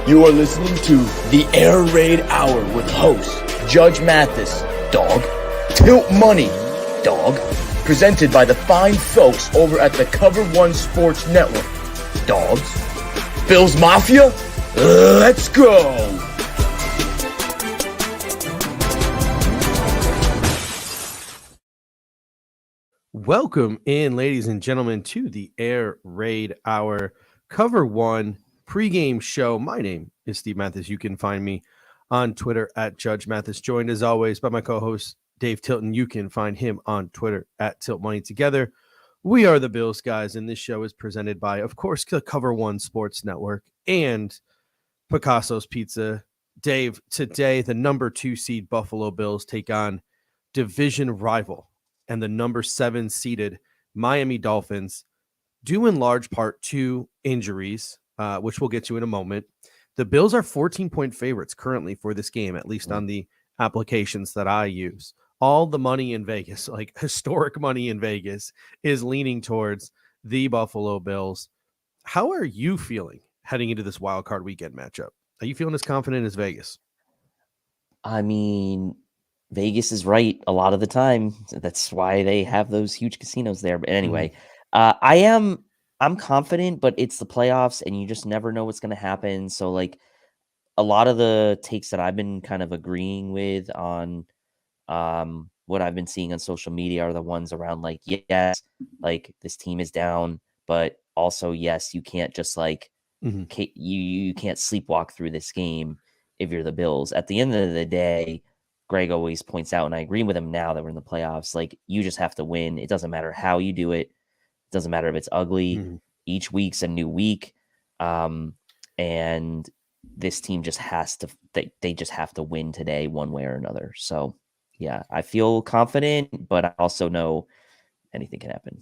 You are listening to the Air Raid Hour with host Judge Mathis, dog, Tilt Money, dog, presented by the fine folks over at the Cover One Sports Network, dogs. Bills Mafia, let's go! Welcome in, ladies and gentlemen, to the Air Raid Hour Cover One pregame show. My name is Steve Mathis. You can find me on Twitter at Judge Mathis, joined as always by my co-host Dave Tilton. You can find him on Twitter at Tilt Money. Together, we are the Bills guys, and this show is presented by, of course, the Cover One Sports Network and Picasso's Pizza. Dave, today the number 2 seed Buffalo Bills take on division rival and the number 7 seeded Miami Dolphins, due in large part to injuries, which we'll get to in a moment. The Bills are 14-point favorites currently for this game, at least on the applications that I use. All the money in Vegas, like historic money in Vegas, is leaning towards the Buffalo Bills. How are you feeling heading into this wild card weekend matchup? Are you feeling as confident as Vegas? I mean, Vegas is right a lot of the time. That's why they have those huge casinos there. But anyway, I'm confident, but it's the playoffs and you just never know what's going to happen. So like a lot of the takes that I've been kind of agreeing with on what I've been seeing on social media are the ones around like, yes, like this team is down, but also, yes, you can't just like, you can't sleepwalk through this game if you're the Bills. At the end of the day, Greg always points out, and I agree with him now that we're in the playoffs, like you just have to win. It doesn't matter how you do it. It doesn't matter if it's ugly. Each week's a new week. And this team just has to, they just have to win today one way or another. So yeah, I feel confident, but I also know anything can happen.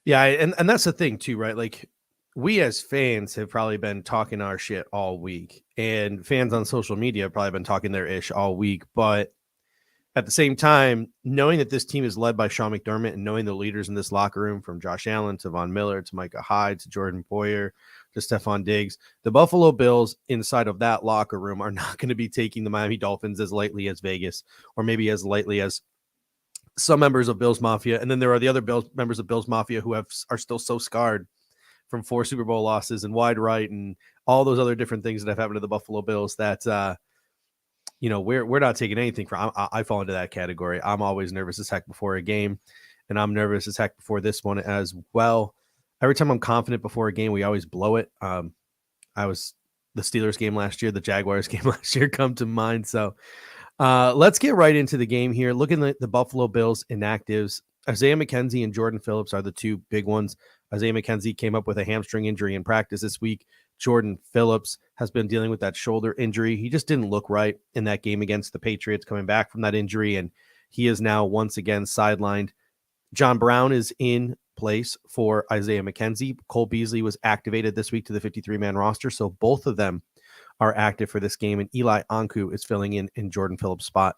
Yeah. And that's the thing too, right? Like we as fans have probably been talking our shit all week, and fans on social media have probably been talking their ish all week. But at the same time, knowing that this team is led by Sean McDermott and knowing the leaders in this locker room, from Josh Allen to Von Miller to Micah Hyde to Jordan Poyer to Stefon Diggs, the Buffalo Bills inside of that locker room are not going to be taking the Miami Dolphins as lightly as Vegas, or maybe as lightly as some members of Bills Mafia. And then there are the other members of Bills Mafia who are still so scarred from 4 Super Bowl losses and wide right and all those other different things that have happened to the Buffalo Bills that, we're not taking anything from. I fall into that category. I'm always nervous as heck before a game, and I'm nervous as heck before this one as well. Every time I'm confident before a game, we always blow it. The Steelers game last year, the Jaguars game last year come to mind. So let's get right into the game here. Looking at the Buffalo Bills inactives, Isaiah McKenzie and Jordan Phillips are the two big ones. Isaiah McKenzie came up with a hamstring injury in practice this week. Jordan Phillips has been dealing with that shoulder injury. He just didn't look right in that game against the Patriots coming back from that injury, and he is now once again sidelined. John Brown is in place for Isaiah McKenzie. Cole Beasley was activated this week to the 53-man roster, so both of them are active for this game, and Eli Ankou is filling in Jordan Phillips' spot.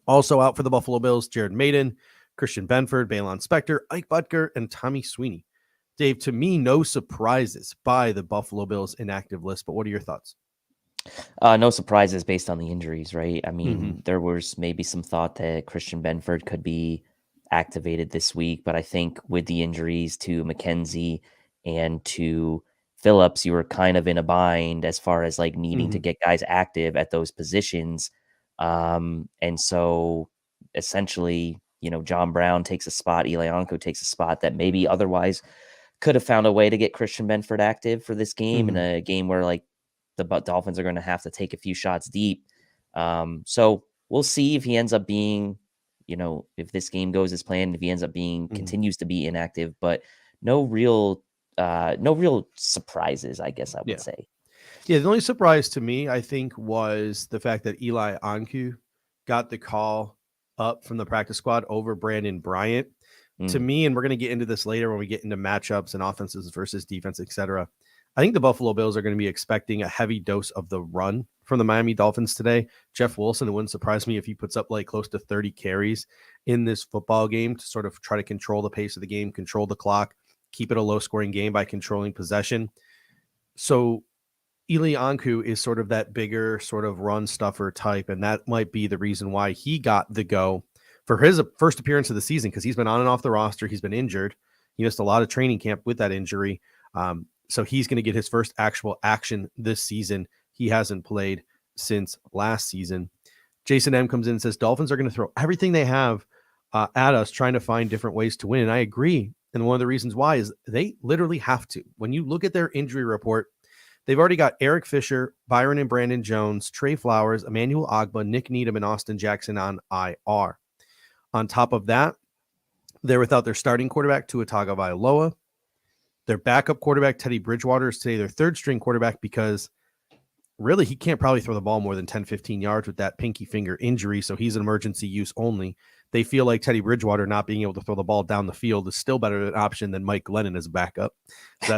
Also out for the Buffalo Bills, Jared Maiden, Christian Benford, Balon Spector, Ike Butker, and Tommy Sweeney. Dave, to me, no surprises by the Buffalo Bills inactive list, but what are your thoughts? No surprises based on the injuries, right? I mean, there was maybe some thought that Christian Benford could be activated this week, but I think with the injuries to McKenzie and to Phillips, you were kind of in a bind as far as like needing to get guys active at those positions. And so essentially, John Brown takes a spot, Eli Ankou takes a spot that maybe otherwise could have found a way to get Christian Benford active for this game in a game where like the Dolphins are going to have to take a few shots deep. So we'll see if he ends up being, if this game goes as planned, if he ends up being continues to be inactive, but no real surprises, I guess I would say. Yeah, the only surprise to me, I think, was the fact that Eli Ankou got the call up from the practice squad over Brandon Bryant. To me, and we're going to get into this later when we get into matchups and offenses versus defense, etc. I think the Buffalo Bills are going to be expecting a heavy dose of the run from the Miami Dolphins today. Jeff Wilson, it wouldn't surprise me if he puts up like close to 30 carries in this football game to sort of try to control the pace of the game, control the clock, keep it a low-scoring game by controlling possession. So Eli Anku is sort of that bigger sort of run stuffer type, and that might be the reason why he got the go for his first appearance of the season, because he's been on and off the roster. He's been injured. He missed a lot of training camp with that injury. So he's going to get his first actual action this season. He hasn't played since last season. Jason M comes in and says, Dolphins are going to throw everything they have at us, trying to find different ways to win. And I agree. And one of the reasons why is they literally have to. When you look at their injury report, they've already got Eric Fisher, Byron and Brandon Jones, Trey Flowers, Emmanuel Ogba, Nick Needham, and Austin Jackson on IR. On top of that, they're without their starting quarterback, Tua Tagovailoa. Their backup quarterback, Teddy Bridgewater, is today their third string quarterback because really he can't probably throw the ball more than 10, 15 yards with that pinky finger injury, so he's an emergency use only. They feel like Teddy Bridgewater not being able to throw the ball down the field is still better an option than Mike Glennon as a backup.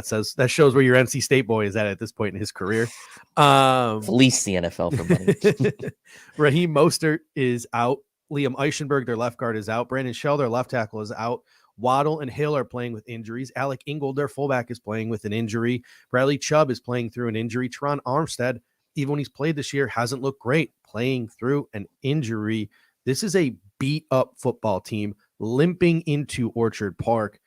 So that shows where your NC State boy is at this point in his career. Fleece the NFL for money. Raheem Mostert is out. Liam Eichenberg, their left guard, is out. Brandon Shell, their left tackle, is out. Waddle and Hill are playing with injuries. Alec Ingold, their fullback, is playing with an injury. Bradley Chubb is playing through an injury. Teron Armstead, even when he's played this year, hasn't looked great, playing through an injury. This is a beat-up football team limping into Orchard Park.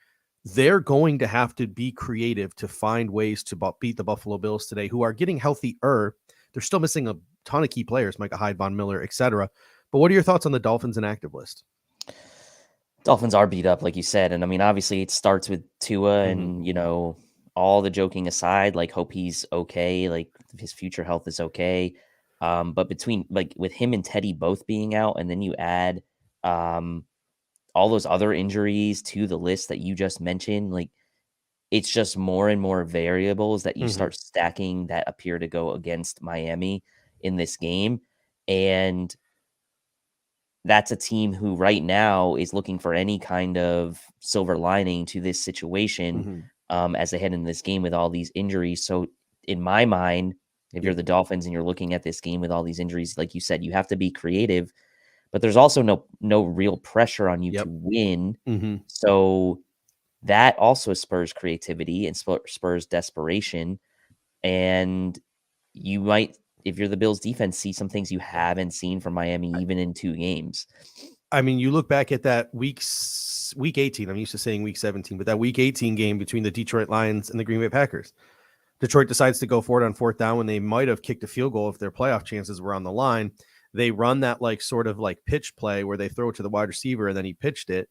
They're going to have to be creative to find ways to beat the Buffalo Bills today, who are getting healthier. They're still missing a ton of key players, Micah Hyde, Von Miller, etc. But what are your thoughts on the Dolphins inactive list? Dolphins are beat up, like you said. And I mean, obviously it starts with Tua and, all the joking aside, like hope he's okay. Like his future health is okay. But between with him and Teddy both being out, and then you add all those other injuries to the list that you just mentioned, like it's just more and more variables that you start stacking that appear to go against Miami in this game. And that's a team who right now is looking for any kind of silver lining to this situation as they head into this game with all these injuries. So in my mind, if you're the Dolphins and you're looking at this game with all these injuries, like you said, you have to be creative, but there's also no real pressure on you to win. So that also spurs creativity and spurs desperation. And you might, if you're the Bills defense, see some things you haven't seen from Miami, even in 2 games. I mean, you look back at that week 18, I'm used to saying week 17, but that week 18 game between the Detroit Lions and the Green Bay Packers. Detroit decides to go for it on 4th down when they might have kicked a field goal if their playoff chances were on the line. They run that sort of pitch play where they throw it to the wide receiver and then he pitched it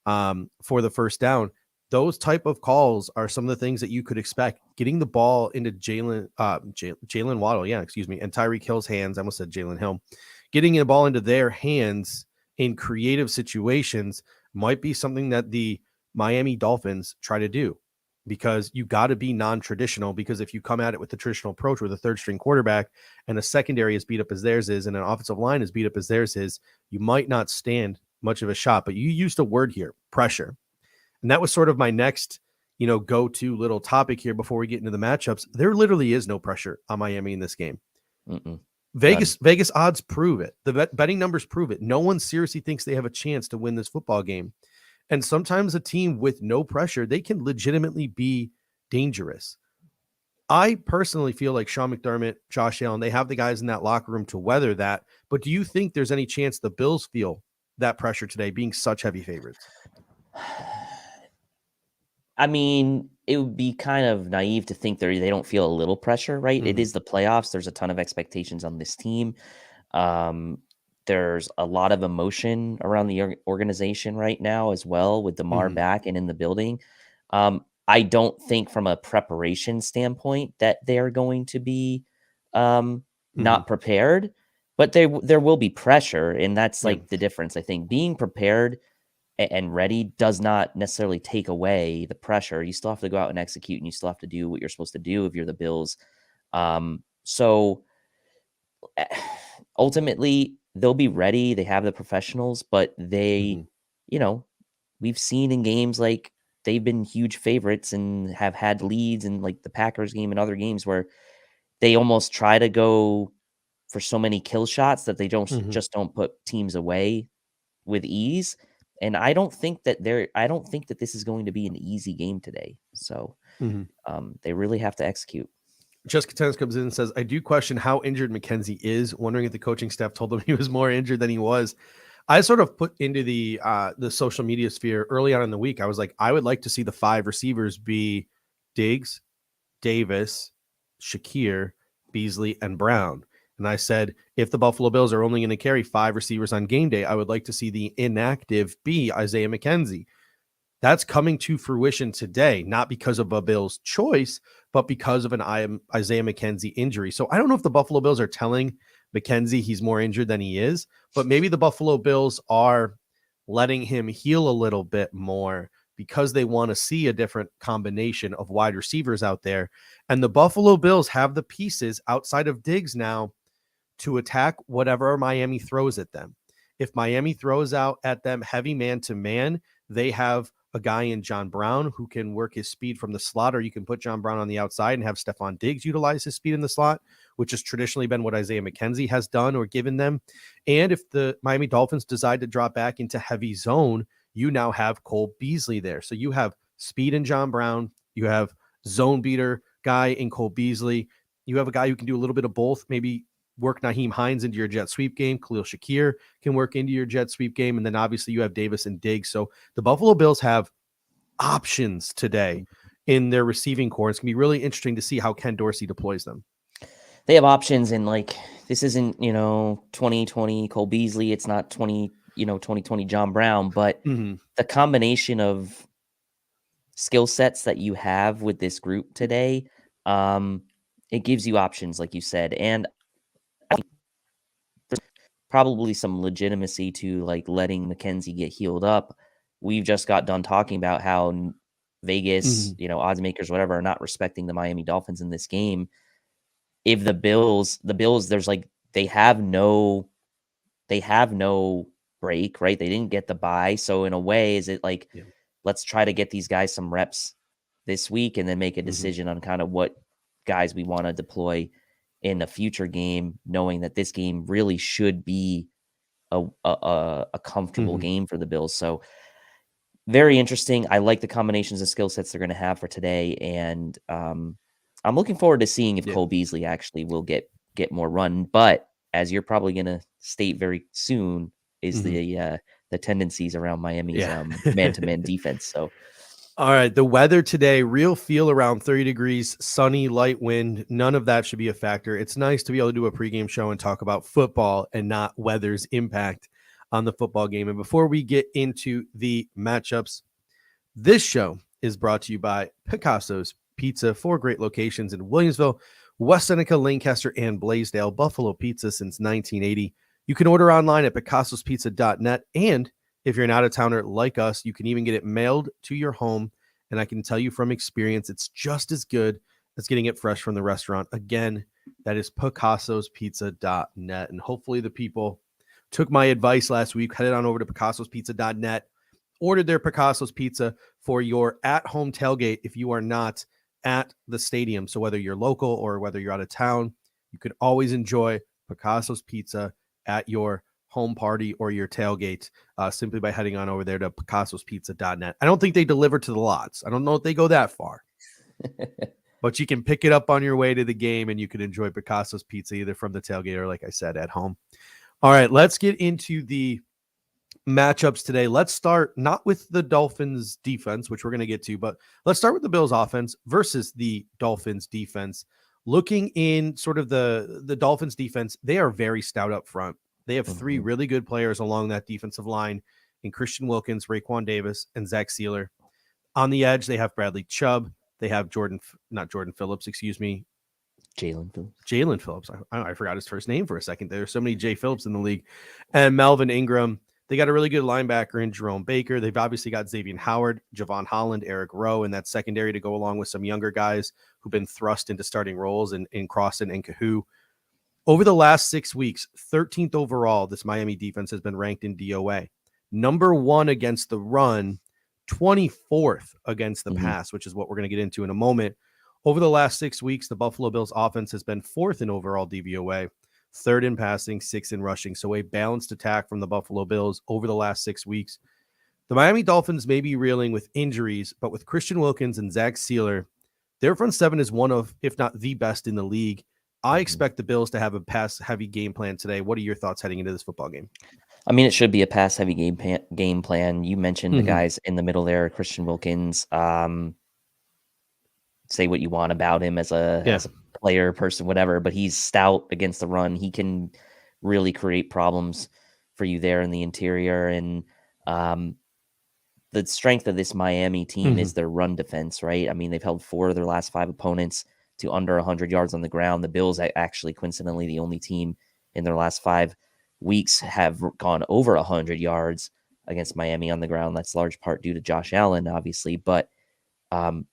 for the 1st down. Those type of calls are some of the things that you could expect. Getting the ball into Jalen Waddle, and Tyreek Hill's hands. I almost said Jalen Hill. Getting the ball into their hands in creative situations might be something that the Miami Dolphins try to do, because you got to be non-traditional, because if you come at it with the traditional approach with a 3rd string quarterback and a secondary is beat up as theirs is and an offensive line is beat up as theirs is, you might not stand much of a shot. But you used a word here, pressure. And that was sort of my next, go-to little topic here before we get into the matchups. There literally is no pressure on Miami in this game. Vegas odds prove it. The betting numbers prove it. No one seriously thinks they have a chance to win this football game. And sometimes a team with no pressure, they can legitimately be dangerous. I personally feel like Sean McDermott, Josh Allen, they have the guys in that locker room to weather that. But do you think there's any chance the Bills feel that pressure today, being such heavy favorites? I mean, it would be kind of naive to think they don't feel a little pressure, right? It is the playoffs. There's a ton of expectations on this team. There's a lot of emotion around the organization right now as well, with DeMar back and in the building. I don't think from a preparation standpoint that they're going to be not prepared, but there will be pressure. And that's the difference. I think being prepared and ready does not necessarily take away the pressure. You still have to go out and execute, and you still have to do what you're supposed to do if you're the Bills. So ultimately they'll be ready. They have the professionals, but they, we've seen in games they've been huge favorites and have had leads in the Packers game and other games where they almost try to go for so many kill shots that they just don't put teams away with ease. And I don't think that this is going to be an easy game today. So they really have to execute. Jessica Tennis comes in and says, I do question how injured McKenzie is, wondering if the coaching staff told him he was more injured than he was. I sort of put into the social media sphere early on in the week. I was like, I would like to see the 5 receivers be Diggs, Davis, Shakir, Beasley, and Brown. And I said, if the Buffalo Bills are only going to carry 5 receivers on game day, I would like to see the inactive be Isaiah McKenzie. That's coming to fruition today, not because of a Bills choice, but because of an Isaiah McKenzie injury. So I don't know if the Buffalo Bills are telling McKenzie he's more injured than he is, but maybe the Buffalo Bills are letting him heal a little bit more because they want to see a different combination of wide receivers out there. And the Buffalo Bills have the pieces outside of Diggs now to attack whatever Miami throws at them. If Miami throws out at them heavy man-to-man, they have a guy in John Brown who can work his speed from the slot, or you can put John Brown on the outside and have Stefon Diggs utilize his speed in the slot, which has traditionally been what Isaiah McKenzie has done or given them. And if the Miami Dolphins decide to drop back into heavy zone, you now have Cole Beasley there. So you have speed in John Brown. You have zone beater guy in Cole Beasley. You have a guy who can do a little bit of both, maybe work Nyheim Hines into your jet sweep game. Khalil Shakir can work into your jet sweep game. And then obviously you have Davis and Diggs. So the Buffalo Bills have options today in their receiving core. It's going to be really interesting to see how Ken Dorsey deploys them. They have options, and like, this isn't, 2020 Cole Beasley. It's not 2020 John Brown, but the combination of skill sets that you have with this group today, it gives you options, like you said. And I think there's probably some legitimacy to like letting McKenzie get healed up. We've just got done talking about how Vegas, odds makers, whatever, are not respecting the Miami Dolphins in this game. If the Bills, there's like, they have no break, right? They didn't get the bye. So in a way, is it like, let's try to get these guys some reps this week and then make a decision on kind of what guys we want to deploy in a future game, knowing that this game really should be a comfortable game for the Bills. So very interesting. I like the combinations of skill sets they're going to have for today. And I'm looking forward to seeing if Cole Beasley actually will get more run. But as you're probably going to state very soon, is the tendencies around Miami's man-to-man defense. So, all right, the weather today, real feel around 30 degrees, sunny, light wind. None of that should be a factor. It's nice to be able to do a pregame show and talk about football and not weather's impact on the football game. And before we get into the matchups, this show is brought to you by Picasso's Pizza, 4 great locations in Williamsville, West Seneca, Lancaster, and Blaisdell. Buffalo Pizza since 1980. You can order online at picassospizza.net. And if you're an out-of-towner like us, you can even get it mailed to your home. And I can tell you from experience, it's just as good as getting it fresh from the restaurant. Again, that is picassospizza.net. And hopefully the people took my advice last week, headed on over to picassospizza.net, ordered their Picasso's Pizza for your at-home tailgate if you are not at the stadium. So whether you're local or whether you're out of town, you can always enjoy Picasso's Pizza at your home party or your tailgate simply by heading on over there to picassospizza.net. I don't think they deliver to the lots. I don't know if they go that far. But you can pick it up on your way to the game and you can enjoy Picasso's Pizza either from the tailgate or, like I said, at home. All right, let's get into the matchups today. Let's start not with the Dolphins defense, which we're going to get to, but let's start with the Bills offense versus the Dolphins defense. Looking in sort of the Dolphins defense, they are very stout up front. They have 3 really good players along that defensive line in Christian Wilkins, Raekwon Davis, and Zach Sealer. On the edge, they have Bradley Chubb. They have Jalen Phillips. I forgot his first name for a second. There are so many Jay Phillips in the league. And Melvin Ingram. They got a really good linebacker in Jerome Baker. They've obviously got Xavier Howard, Javon Holland, Eric Rowe in that secondary to go along with some younger guys who've been thrust into starting roles in Croston and Kahoo. Over the last 6 weeks, 13th overall, this Miami defense has been ranked in DOA. Number 1 against the run, 24th against the pass, which is what we're going to get into in a moment. Over the last 6 weeks, the Buffalo Bills offense has been 4th in overall DVOA, 3rd in passing, 6th in rushing. So a balanced attack from the Buffalo Bills over the last 6 weeks. The Miami Dolphins may be reeling with injuries, but with Christian Wilkins and Zach Sealer, Their front seven is one of, if not the best in the league. I Mhm. expect the Bills to have a pass-heavy game plan today. What are your thoughts heading into this football game? I mean, it should be a pass-heavy game plan. You mentioned the Mhm. guys in the middle there, Christian Wilkins. Say what you want about him as Yeah. a player, person, whatever, but he's stout against the run. He can really create problems for you there in the interior. And the strength of this Miami team is their run defense, right? I mean, they've held 4 of their last 5 opponents to under 100 yards on the ground. The Bills, actually, coincidentally, the only team in their last 5 weeks have gone over 100 yards against Miami on the ground. That's large part due to Josh Allen, obviously, but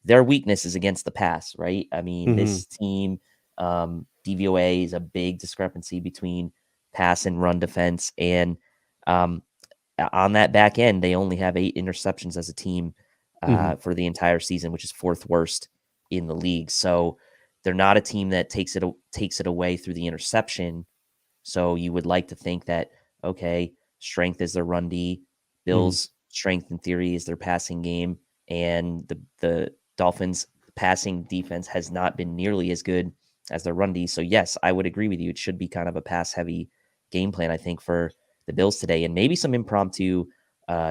their weakness is against the pass, right? I mean, this team, DVOA is a big discrepancy between pass and run defense. And on that back end, they only have 8 interceptions as a team for the entire season, which is 4th worst in the league. So they're not a team that takes it away through the interception. So you would like to think that, okay, strength is their run D. Bills' strength in theory is their passing game. And the Dolphins' passing defense has not been nearly as good as their run D. So, yes, I would agree with you. It should be kind of a pass-heavy game plan, I think, for the Bills today. And maybe some impromptu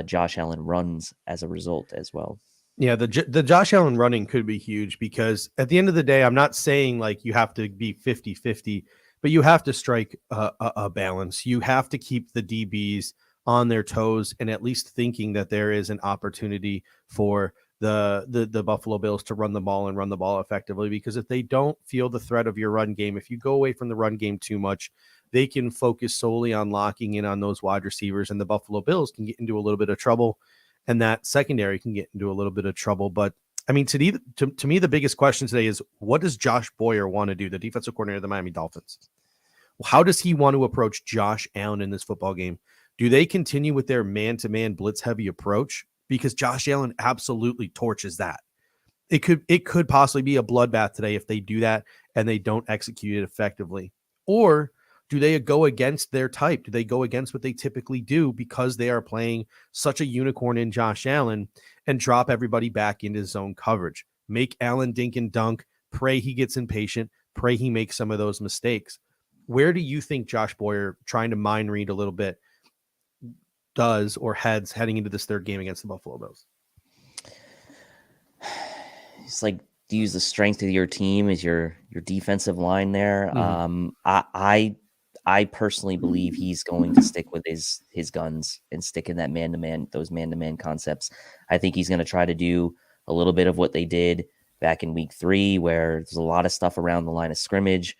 Josh Allen runs as a result as well. Yeah, the Josh Allen running could be huge because at the end of the day, I'm not saying like you have to be 50-50, but you have to strike a balance. You have to keep the DBs on their toes and at least thinking that there is an opportunity for the Buffalo Bills to run the ball and run the ball effectively, because if they don't feel the threat of your run game, if you go away from the run game too much, they can focus solely on locking in on those wide receivers, and the Buffalo Bills can get into a little bit of trouble, and that secondary can get into a little bit of trouble. But I mean, to me, the biggest question today is, what does Josh Boyer want to do, the defensive coordinator of the Miami Dolphins? How does he want to approach Josh Allen in this football game? Do they continue with their man-to-man blitz-heavy approach? Because Josh Allen absolutely torches that. It could possibly be a bloodbath today if they do that and they don't execute it effectively. Or do they go against their type? Do they go against what they typically do because they are playing such a unicorn in Josh Allen and drop everybody back into zone coverage? Make Allen dink and dunk, pray he gets impatient, pray he makes some of those mistakes. Where do you think Josh Boyer, trying to mind read a little bit, does or heads heading into this third game against the Buffalo Bills? It's like, use the strength of your team as your defensive line there. I personally believe he's going to stick with his guns and stick in that those man-to-man concepts. I think he's going to try to do a little bit of what they did back in week 3, where there's a lot of stuff around the line of scrimmage,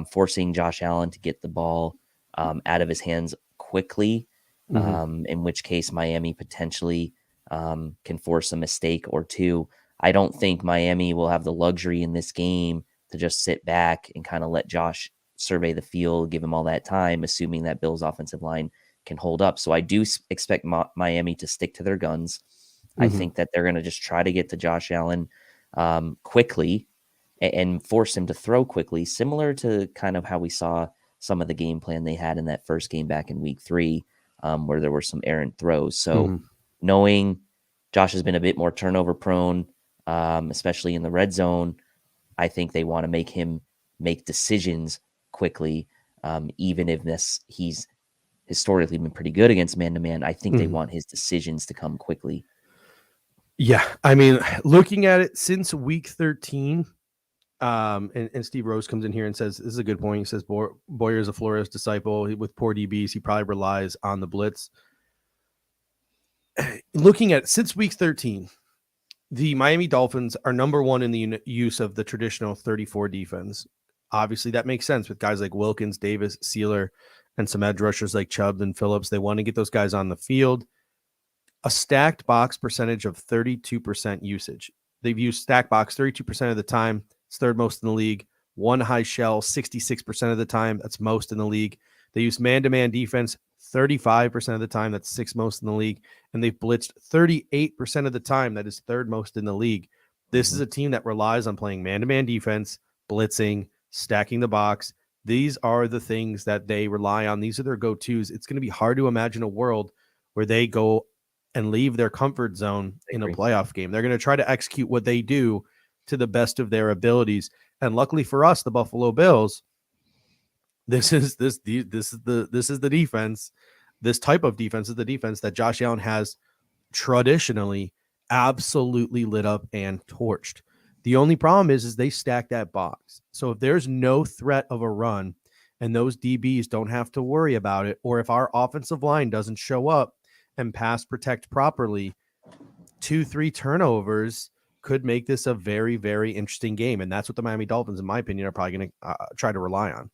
forcing Josh Allen to get the ball out of his hands quickly, in which case Miami potentially can force a mistake or two. I don't think Miami will have the luxury in this game to just sit back and kind of let Josh survey the field, give him all that time, assuming that Bills' offensive line can hold up. So I do expect Miami to stick to their guns. I think that they're going to just try to get to Josh Allen quickly and force him to throw quickly, similar to kind of how we saw some of the game plan they had in that first game back in week 3, where there were some errant throws. So knowing Josh has been a bit more turnover prone, especially in the red zone, I think they want to make him make decisions quickly, even if he's historically been pretty good against man-to-man. I think they want his decisions to come quickly. Yeah, I mean, looking at it since week 13, and Steve Rose comes in here and says, this is a good point. He says, Boyer is a Flores disciple. With poor DBs, he probably relies on the blitz. Looking at it, since week 13, the Miami Dolphins are number 1 in the use of the traditional 34 defense. Obviously, that makes sense with guys like Wilkins, Davis, Sealer, and some edge rushers like Chubb and Phillips. They want to get those guys on the field. A stacked box percentage of 32% usage. They've used stacked box 32% of the time. It's third most in the league. One high shell 66% of the time. That's most in the league. They use man-to-man defense 35% of the time. That's 6th most in the league. And they've blitzed 38% of the time. That is 3rd most in the league. This is a team that relies on playing man-to-man defense, blitzing, stacking the box. These are the things that they rely on. These are their go-tos. It's going to be hard to imagine a world where they go and leave their comfort zone in a playoff game. They're going to try to execute what they do to the best of their abilities. And luckily for us, the Buffalo Bills, this is the defense. This type of defense is the defense that Josh Allen has traditionally absolutely lit up and torched. The only problem is they stack that box. So if there's no threat of a run and those DBs don't have to worry about it, or if our offensive line doesn't show up and pass protect properly, 2-3 turnovers could make this a very, very interesting game. And that's what the Miami Dolphins, in my opinion, are probably going to try to rely on.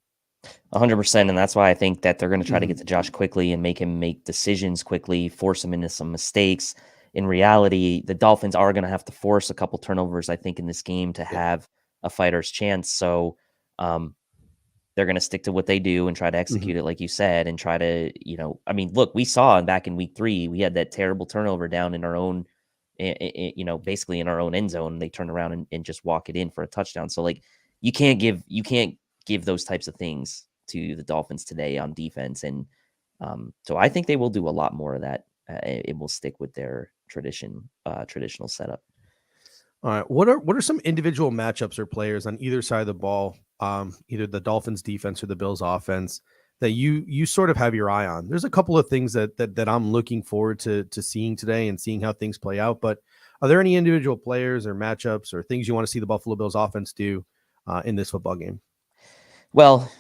100%. And that's why I think that they're going to try to get to Josh quickly and make him make decisions quickly, force him into some mistakes. In reality, the Dolphins are going to have to force a couple turnovers, I think, in this game to have a fighter's chance. So they're going to stick to what they do and try to execute it, like you said, and try to, look, we saw back in week 3, we had that terrible turnover down in our own, basically in our own end zone. They turn around and just walk it in for a touchdown. So like, you can't give those types of things to the Dolphins today on defense. And so I think they will do a lot more of that. It will stick with their traditional setup. All right. What are some individual matchups or players on either side of the ball, either the Dolphins defense or the Bills offense, that you sort of have your eye on? There's a couple of things that I'm looking forward to seeing today and seeing how things play out. But are there any individual players or matchups or things you want to see the Buffalo Bills offense do in this football game? Well,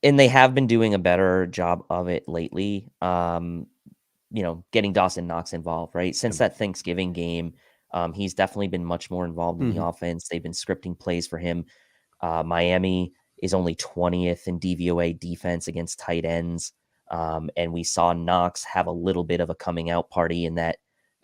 and they have been doing a better job of it lately. Getting Dawson Knox involved, right? Since that Thanksgiving game, he's definitely been much more involved in the offense. They've been scripting plays for him. Miami is only 20th in DVOA defense against tight ends. And we saw Knox have a little bit of a coming out party in that,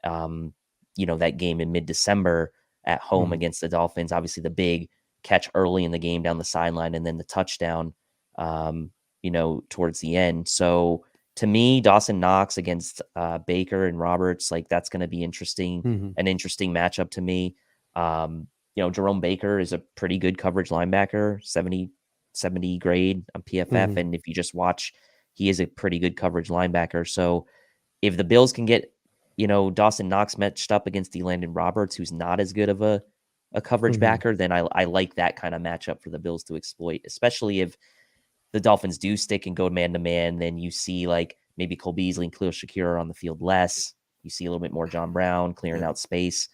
that game in mid-December at home against the Dolphins. Obviously the big catch early in the game down the sideline and then the touchdown, towards the end. So to me, Dawson Knox against Baker and Roberts, like that's going to be interesting, an interesting matchup to me. Jerome Baker is a pretty good coverage linebacker, 70 grade on PFF. And if you just watch, he is a pretty good coverage linebacker. So if the Bills can get, Dawson Knox matched up against Elandon Roberts, who's not as good of a coverage backer, then I like that kind of matchup for the Bills to exploit, especially if the Dolphins do stick and go man-to-man. Then you see like maybe Cole Beasley and Khalil Shakir are on the field less. You see a little bit more John Brown clearing out space,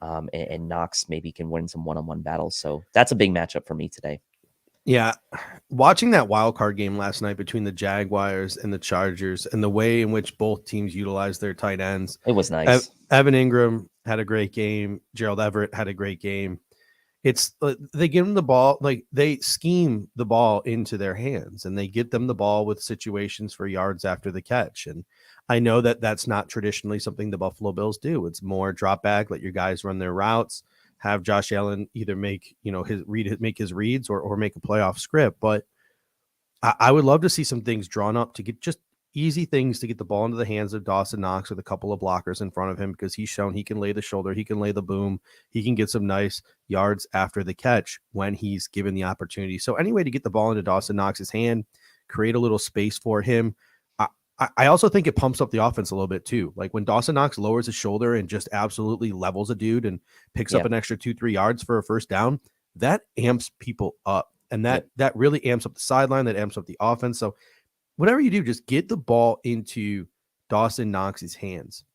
and Knox maybe can win some one-on-one battles. So that's a big matchup for me today. Yeah. Watching that wild card game last night between the Jaguars and the Chargers and the way in which both teams utilized their tight ends. It was nice. Evan Ingram had a great game. Gerald Everett had a great game. It's they give them the ball, like they scheme the ball into their hands and they get them the ball with situations for yards after the catch. And I know that that's not traditionally something the Buffalo Bills do. It's more drop back, let your guys run their routes, have Josh Allen either make, make his reads or make a playoff script. But I would love to see some things drawn up to get just easy things to get the ball into the hands of Dawson Knox with a couple of blockers in front of him, because he's shown he can lay the shoulder, he can lay the boom, he can get some nice yards after the catch when he's given the opportunity. So any way to get the ball into Dawson Knox's hand, create a little space for him. I also think it pumps up the offense a little bit too. Like when Dawson Knox lowers his shoulder and just absolutely levels a dude and picks up an extra 2-3 yards for a first down, that amps people up. And that really amps up the sideline, that amps up the offense. So whatever you do, just get the ball into Dawson Knox's hands.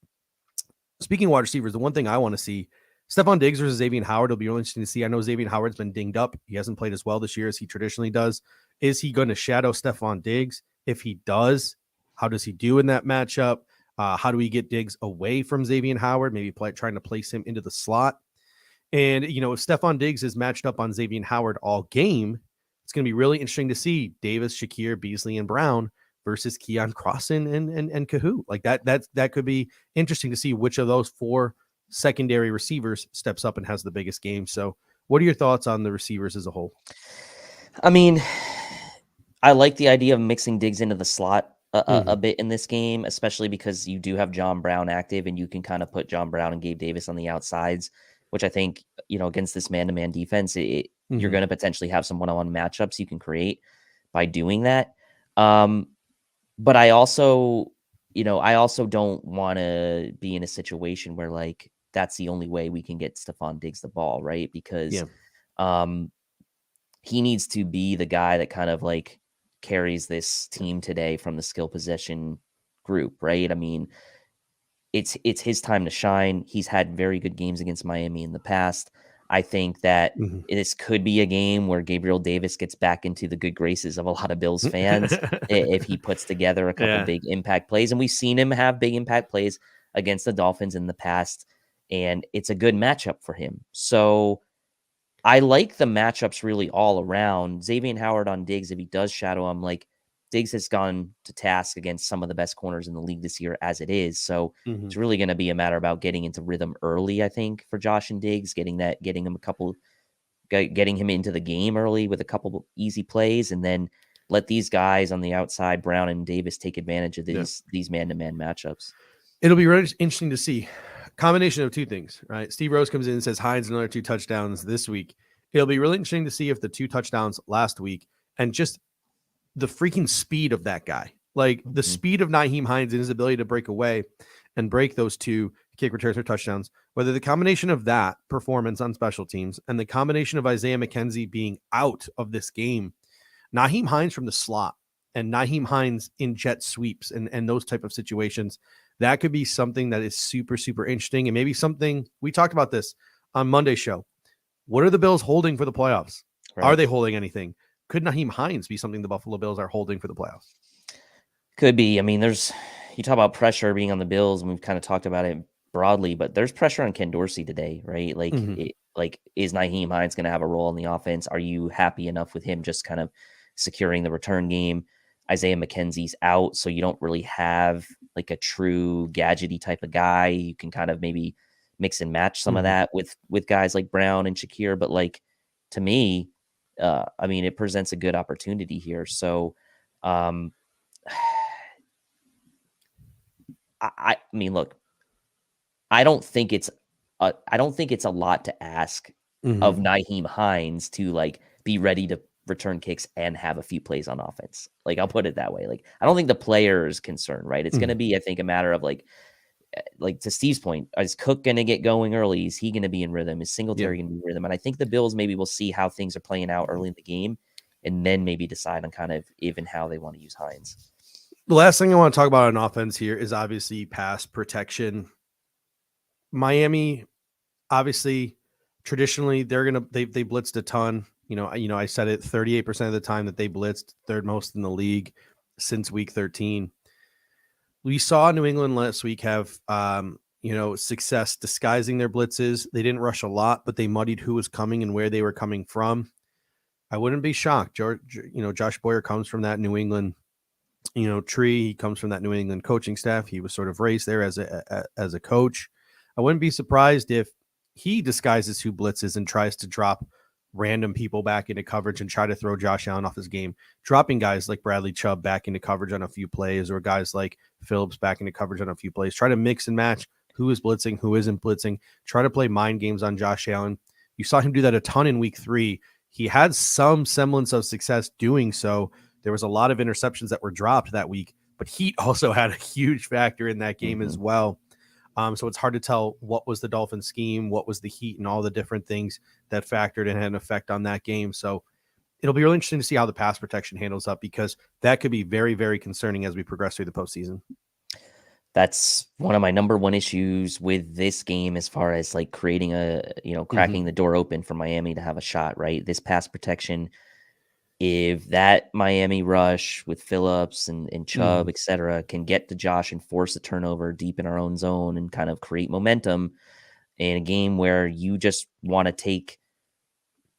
Speaking of wide receivers, the one thing I want to see, Stefon Diggs versus Xavier Howard, it'll be really interesting to see. I know Xavier Howard's been dinged up. He hasn't played as well this year as he traditionally does. Is he going to shadow Stefon Diggs? If he does, how does he do in that matchup? How do we get Diggs away from Xavier Howard? Maybe trying to place him into the slot. And, if Stefon Diggs is matched up on Xavier Howard all game, it's going to be really interesting to see Davis, Shakir, Beasley, and Brown versus Keon Crossan and Kahoo. Like that could be interesting to see which of those 4 secondary receivers steps up and has the biggest game. So what are your thoughts on the receivers as a whole? I mean, I like the idea of mixing Diggs into the slot a bit in this game, especially because you do have John Brown active and you can kind of put John Brown and Gabe Davis on the outsides, which I think, against this man-to-man defense, you're going to potentially have some one-on-one matchups you can create by doing that. But I also don't want to be in a situation where like that's the only way we can get Stefon Diggs the ball, right? Because he needs to be the guy that kind of like carries this team today from the skill possession group, right? I mean, it's his time to shine. He's had very good games against Miami in the past. I think that this could be a game where Gabriel Davis gets back into the good graces of a lot of Bills fans if he puts together a couple big impact plays. And we've seen him have big impact plays against the Dolphins in the past, and it's a good matchup for him. So I like the matchups really all around. Xavier Howard on Diggs, if he does shadow him, like Diggs has gone to task against some of the best corners in the league this year as it is. So it's really going to be a matter about getting into rhythm early, I think, for Josh and Diggs, getting him into the game early with a couple easy plays, and then let these guys on the outside, Brown and Davis, take advantage of these man-to-man matchups. It'll be really interesting to see. Combination of two things, right? Steve Rose comes in and says Hines another 2 touchdowns this week. It'll be really interesting to see if the 2 touchdowns last week and just the freaking speed of that guy, like the speed of Nyheim Hines and his ability to break away and break those 2 kick returns or touchdowns, whether the combination of that performance on special teams and the combination of Isaiah McKenzie being out of this game, Nyheim Hines from the slot and Nyheim Hines in jet sweeps and those type of situations, that could be something that is super, super interesting. And maybe something we talked about this on Monday's show. What are the Bills holding for the playoffs? Right. Are they holding anything? Could Nyheim Hines be something the Buffalo Bills are holding for the playoffs? Could be. I mean, you talk about pressure being on the Bills, and we've kind of talked about it broadly, but there's pressure on Ken Dorsey today, right? Like, is Nyheim Hines going to have a role in the offense? Are you happy enough with him just kind of securing the return game? Isaiah McKenzie's out, so you don't really have like a true gadgety type of guy. You can kind of maybe mix and match some of that with guys like Brown and Shakir, but like, to me, I mean, it presents a good opportunity here. So, I mean, look, I don't think it's a lot to ask of Nyheim Hines to like be ready to return kicks and have a few plays on offense. Like, I'll put it that way. Like, I don't think the player is concerned, right? It's going to be, I think, a matter of like to Steve's point, is Cook going to get going early? Is he going to be in rhythm? Is Singletary going to be in rhythm? And I think the Bills maybe will see how things are playing out early in the game and then maybe decide on kind of even how they want to use Hines. The last thing I want to talk about on offense here is obviously pass protection. Miami, obviously, traditionally, they blitzed a ton. You know, I said it 38% of the time that they blitzed, third most in the league since week 13. We saw New England last week have, success disguising their blitzes. They didn't rush a lot, but they muddied who was coming and where they were coming from. I wouldn't be shocked. Josh Boyer comes from that New England, tree. He comes from that New England coaching staff. He was sort of raised there as a coach. I wouldn't be surprised if he disguises who blitzes and tries to drop random people back into coverage and try to throw Josh Allen off his game, dropping guys like Bradley Chubb back into coverage on a few plays, or guys like Phillips back into coverage on a few plays. Try to mix and match who is blitzing, who isn't blitzing. Try to play mind games on Josh Allen. You saw him do that a ton in week 3. He had some semblance of success doing so. There was a lot of interceptions that were dropped that week, but Heat also had a huge factor in that game as well. So it's hard to tell what was the Dolphins scheme, what was the Heat, and all the different things that factored and had an effect on that game. So it'll be really interesting to see how the pass protection handles up, because that could be very, very concerning as we progress through the postseason. That's one of my number one issues with this game, as far as like creating cracking the door open for Miami to have a shot, right? This pass protection, if that Miami rush with Phillips and Chubb, et cetera, can get to Josh and force a turnover deep in our own zone and kind of create momentum in a game where you just want to take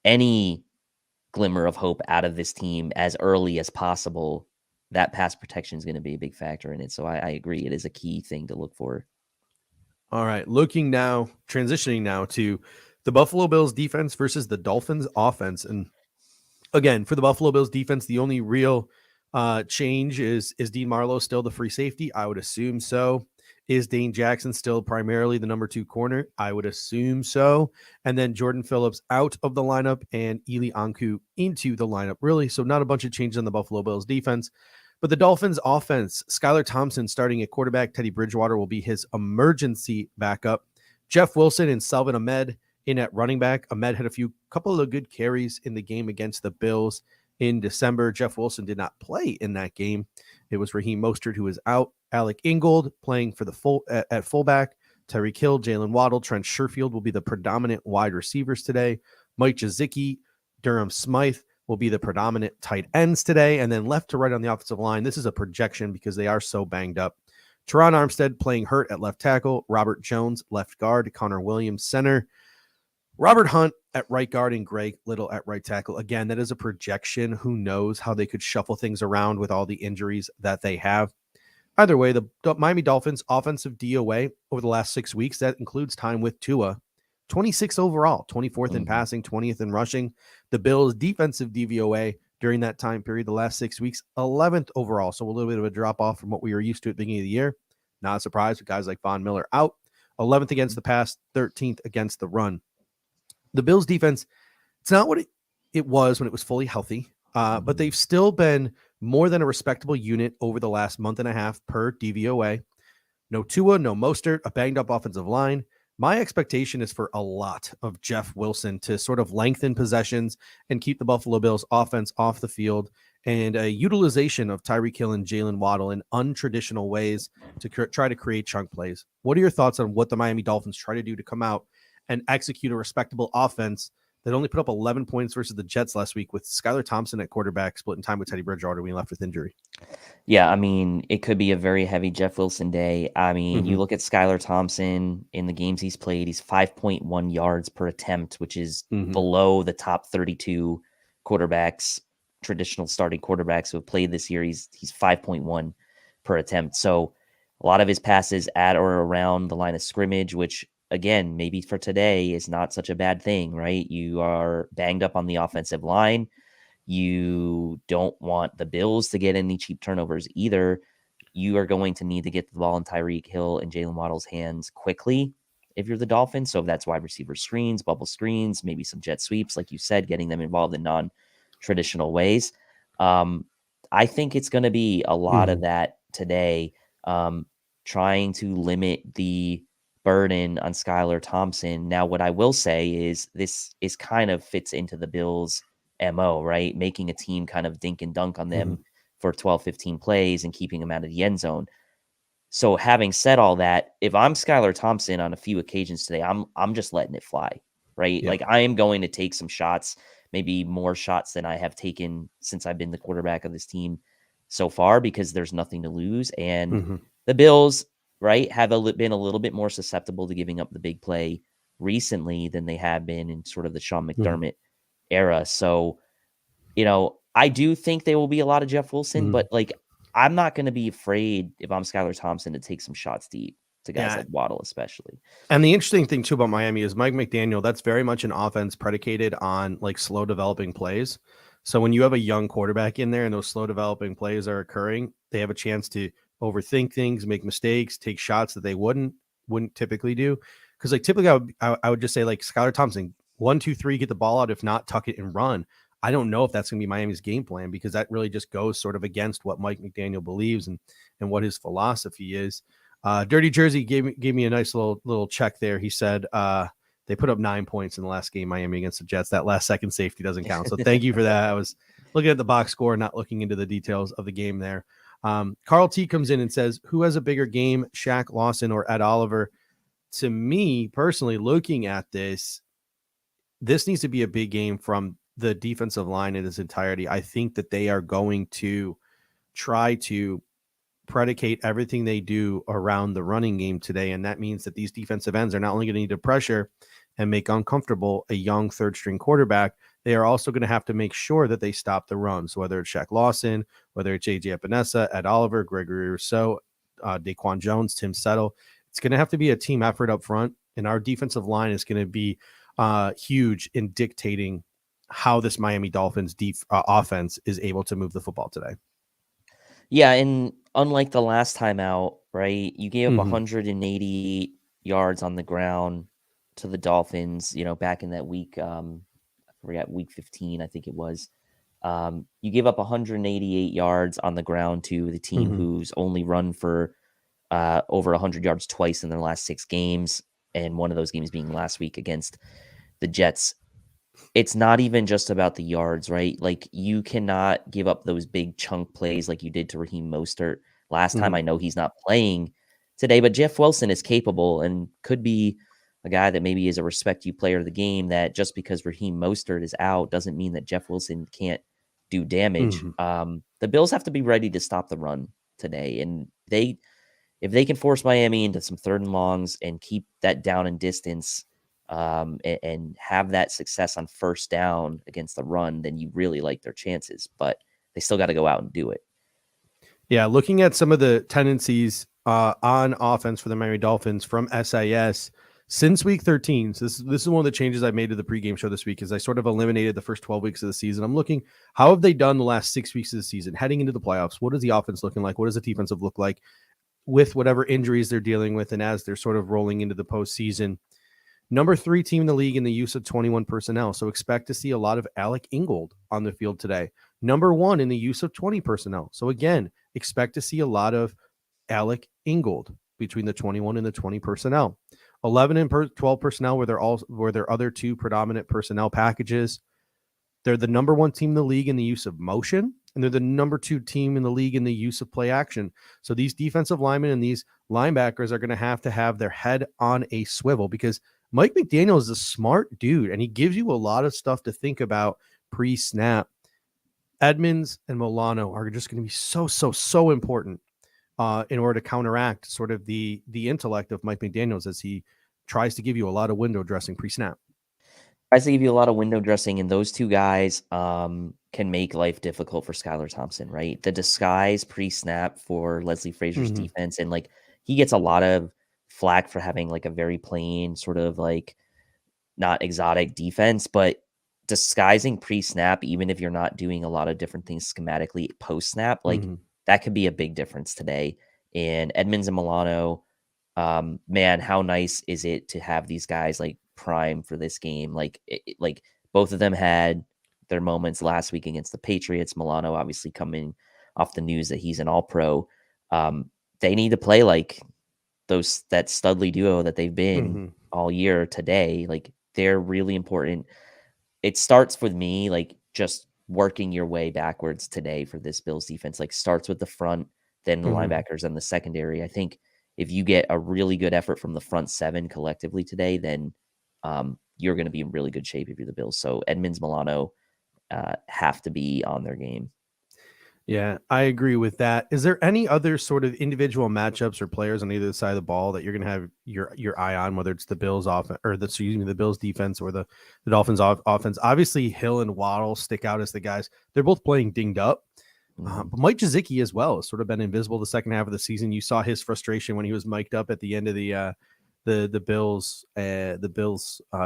any glimmer of hope out of this team as early as possible, that pass protection is going to be a big factor in it. So I agree. It is a key thing to look for. All right. Transitioning now to the Buffalo Bills defense versus the Dolphins offense. And again, for the Buffalo Bills defense, the only real change is Dean Marlowe still the free safety? I would assume so. Is Dane Jackson still primarily the number 2 corner? I would assume so. And then Jordan Phillips out of the lineup and Eli Anku into the lineup, really. So not a bunch of changes on the Buffalo Bills defense. But the Dolphins offense, Skylar Thompson starting at quarterback. Teddy Bridgewater will be his emergency backup. Jeff Wilson and Salvin Ahmed in at running back. Ahmed had couple of good carries in the game against the Bills in December. Jeff Wilson did not play in that game. It was Raheem Mostert who was out. Alec Ingold playing for the at fullback. Tyreek Hill, Jalen Waddle, Trent Sherfield will be the predominant wide receivers today. Mike Gesicki, Durham Smythe will be the predominant tight ends today. And then left to right on the offensive line, this is a projection because they are so banged up. Teron Armstead playing hurt at left tackle. Robert Jones, left guard. Connor Williams, center. Robert Hunt at right guard and Greg Little at right tackle. Again, that is a projection. Who knows how they could shuffle things around with all the injuries that they have. Either way, the Miami Dolphins offensive DOA over the last 6 weeks, that includes time with Tua, 26th overall, 24th in passing, 20th in rushing. The Bills defensive DVOA during that time period, the last 6 weeks, 11th overall. So a little bit of a drop off from what we were used to at the beginning of the year. Not a surprise with guys like Von Miller out. 11th against the pass, 13th against the run. The Bills defense, it's not what it was when it was fully healthy, but they've still been more than a respectable unit over the last month and a half per DVOA. No Tua, no Mostert, a banged up offensive line. My expectation is for a lot of Jeff Wilson to sort of lengthen possessions and keep the Buffalo Bills offense off the field, and a utilization of Tyreek Hill and Jalen Waddle in untraditional ways to try to create chunk plays. What are your thoughts on what the Miami Dolphins try to do to come out and execute a respectable offense that only put up 11 points versus the Jets last week with Skylar Thompson at quarterback, splitting time with Teddy Bridgewater when he left with injury? Yeah, I mean, it could be a very heavy Jeff Wilson day. I mean, you look at Skylar Thompson in the games he's played, he's 5.1 yards per attempt, which is below the top 32 quarterbacks, traditional starting quarterbacks who have played this year. He's 5.1 per attempt. So a lot of his passes at or around the line of scrimmage, which again, maybe for today is not such a bad thing, right? You are banged up on the offensive line. You don't want the Bills to get any cheap turnovers either. You are going to need to get the ball in Tyreek Hill and Jalen Waddle's hands quickly if you're the Dolphins. So if that's wide receiver screens, bubble screens, maybe some jet sweeps, like you said, getting them involved in non-traditional ways. I think it's going to be a lot of that today, trying to limit the burden on Skylar Thompson. Now, what I will say is this is kind of fits into the Bills' MO, right? Making a team kind of dink and dunk on them for 12, 15 plays and keeping them out of the end zone. So having said all that, if I'm Skylar Thompson on a few occasions today, I'm just letting it fly, right? Yeah. Like I am going to take some shots, maybe more shots than I have taken since I've been the quarterback of this team so far, because there's nothing to lose. And the Bills, right, have been a little bit more susceptible to giving up the big play recently than they have been in sort of the Sean McDermott era. So, you know, I do think there will be a lot of Jeff Wilson, but like, I'm not going to be afraid if I'm Skylar Thompson to take some shots deep to guys like Waddle, especially. And the interesting thing too about Miami is Mike McDaniel, that's very much an offense predicated on like slow developing plays. So when you have a young quarterback in there and those slow developing plays are occurring, they have a chance to overthink things, make mistakes, take shots that they wouldn't typically do. Because like typically I would just say like Skylar Thompson, 1, 2, 3, get the ball out. If not, tuck it and run. I don't know if that's going to be Miami's game plan, because that really just goes sort of against what Mike McDaniel believes and what his philosophy is. Dirty Jersey gave me a nice little check there. He said they put up 9 points in the last game, Miami against the Jets. That last second safety doesn't count. So thank you for that. I was looking at the box score, not looking into the details of the game there. Carl T comes in and says, who has a bigger game, Shaq Lawson or Ed Oliver? To me personally, looking at this needs to be a big game from the defensive line in its entirety. I think that they are going to try to predicate everything they do around the running game today. And that means that these defensive ends are not only going to need to pressure and make uncomfortable a young third string quarterback, they are also going to have to make sure that they stop the runs, whether it's Shaq Lawson, whether it's AJ Epinesa, Ed Oliver, Gregory Rousseau, Daquan Jones, Tim Settle. It's going to have to be a team effort up front. And our defensive line is going to be huge in dictating how this Miami Dolphins offense is able to move the football today. Yeah, and unlike the last time out, right, you gave up 180 yards on the ground to the Dolphins, you know, back in that week, I forgot, week 15, I think it was. You gave up 188 yards on the ground to the team who's only run for over 100 yards twice in their last 6 games. and one of those games being last week against the Jets. It's not even just about the yards, right? Like, you cannot give up those big chunk plays like you did to Raheem Mostert last time. I know he's not playing today, but Jeff Wilson is capable and could be a guy that maybe is a respect you player of the game, that just because Raheem Mostert is out doesn't mean that Jeff Wilson can't do damage. The Bills have to be ready to stop the run today. And if they can force Miami into some 3rd and longs and keep that down and distance, and have that success on 1st down against the run, then you really like their chances. But they still got to go out and do it. Yeah, looking at some of the tendencies on offense for the Miami Dolphins from SIS since week 13. So this is one of the changes I made to the pregame show this week, is I sort of eliminated the first 12 weeks of the season. I'm looking, how have they done the last 6 weeks of the season heading into the playoffs? What is the offense looking like? What does the defensive look like with whatever injuries they're dealing with, and as they're sort of rolling into the postseason? Number 3 team in the league in the use of 21 personnel. So expect to see a lot of Alec Ingold on the field today. Number 1 in the use of 20 personnel. So again, expect to see a lot of Alec Ingold between the 21 and the 20 personnel. 11 and 12 personnel were their other 2 predominant personnel packages. They're the number 1 team in the league in the use of motion, and they're the number 2 team in the league in the use of play action. So these defensive linemen and these linebackers are going to have their head on a swivel, because Mike McDaniel is a smart dude, and he gives you a lot of stuff to think about pre-snap. Edmonds and Milano are just going to be so important in order to counteract sort of the intellect of Mike McDaniels, as he tries to give you a lot of window dressing pre-snap. Tries to give you a lot of window dressing, and those 2 guys can make life difficult for Skylar Thompson, right? The disguise pre-snap for Leslie Frazier's defense, and like, he gets a lot of flack for having like a very plain sort of like not exotic defense, but disguising pre-snap, even if you're not doing a lot of different things schematically post-snap, like that could be a big difference today. And Edmonds and Milano, man, how nice is it to have these guys like prime for this game? Like, like both of them had their moments last week against the Patriots. Milano obviously coming off the news that he's an all-pro. They need to play like that Studley duo that they've been all year today. Like, they're really important. It starts with me, like, just working your way backwards today for this Bills defense. Like, starts with the front, then the linebackers, and the secondary. I think if you get a really good effort from the front 7 collectively today, then you're going to be in really good shape if you're the Bills. So Edmonds, Milano have to be on their game. Yeah, I agree with that. Is there any other sort of individual matchups or players on either side of the ball that you're going to have your eye on, whether it's the Bills offense or the Bills defense or the Dolphins offense? Obviously, Hill and Waddle stick out as the guys. They're both playing dinged up. But Mike Gesicki as well has sort of been invisible the second half of the season. You saw his frustration when he was mic'd up at the end of the Bills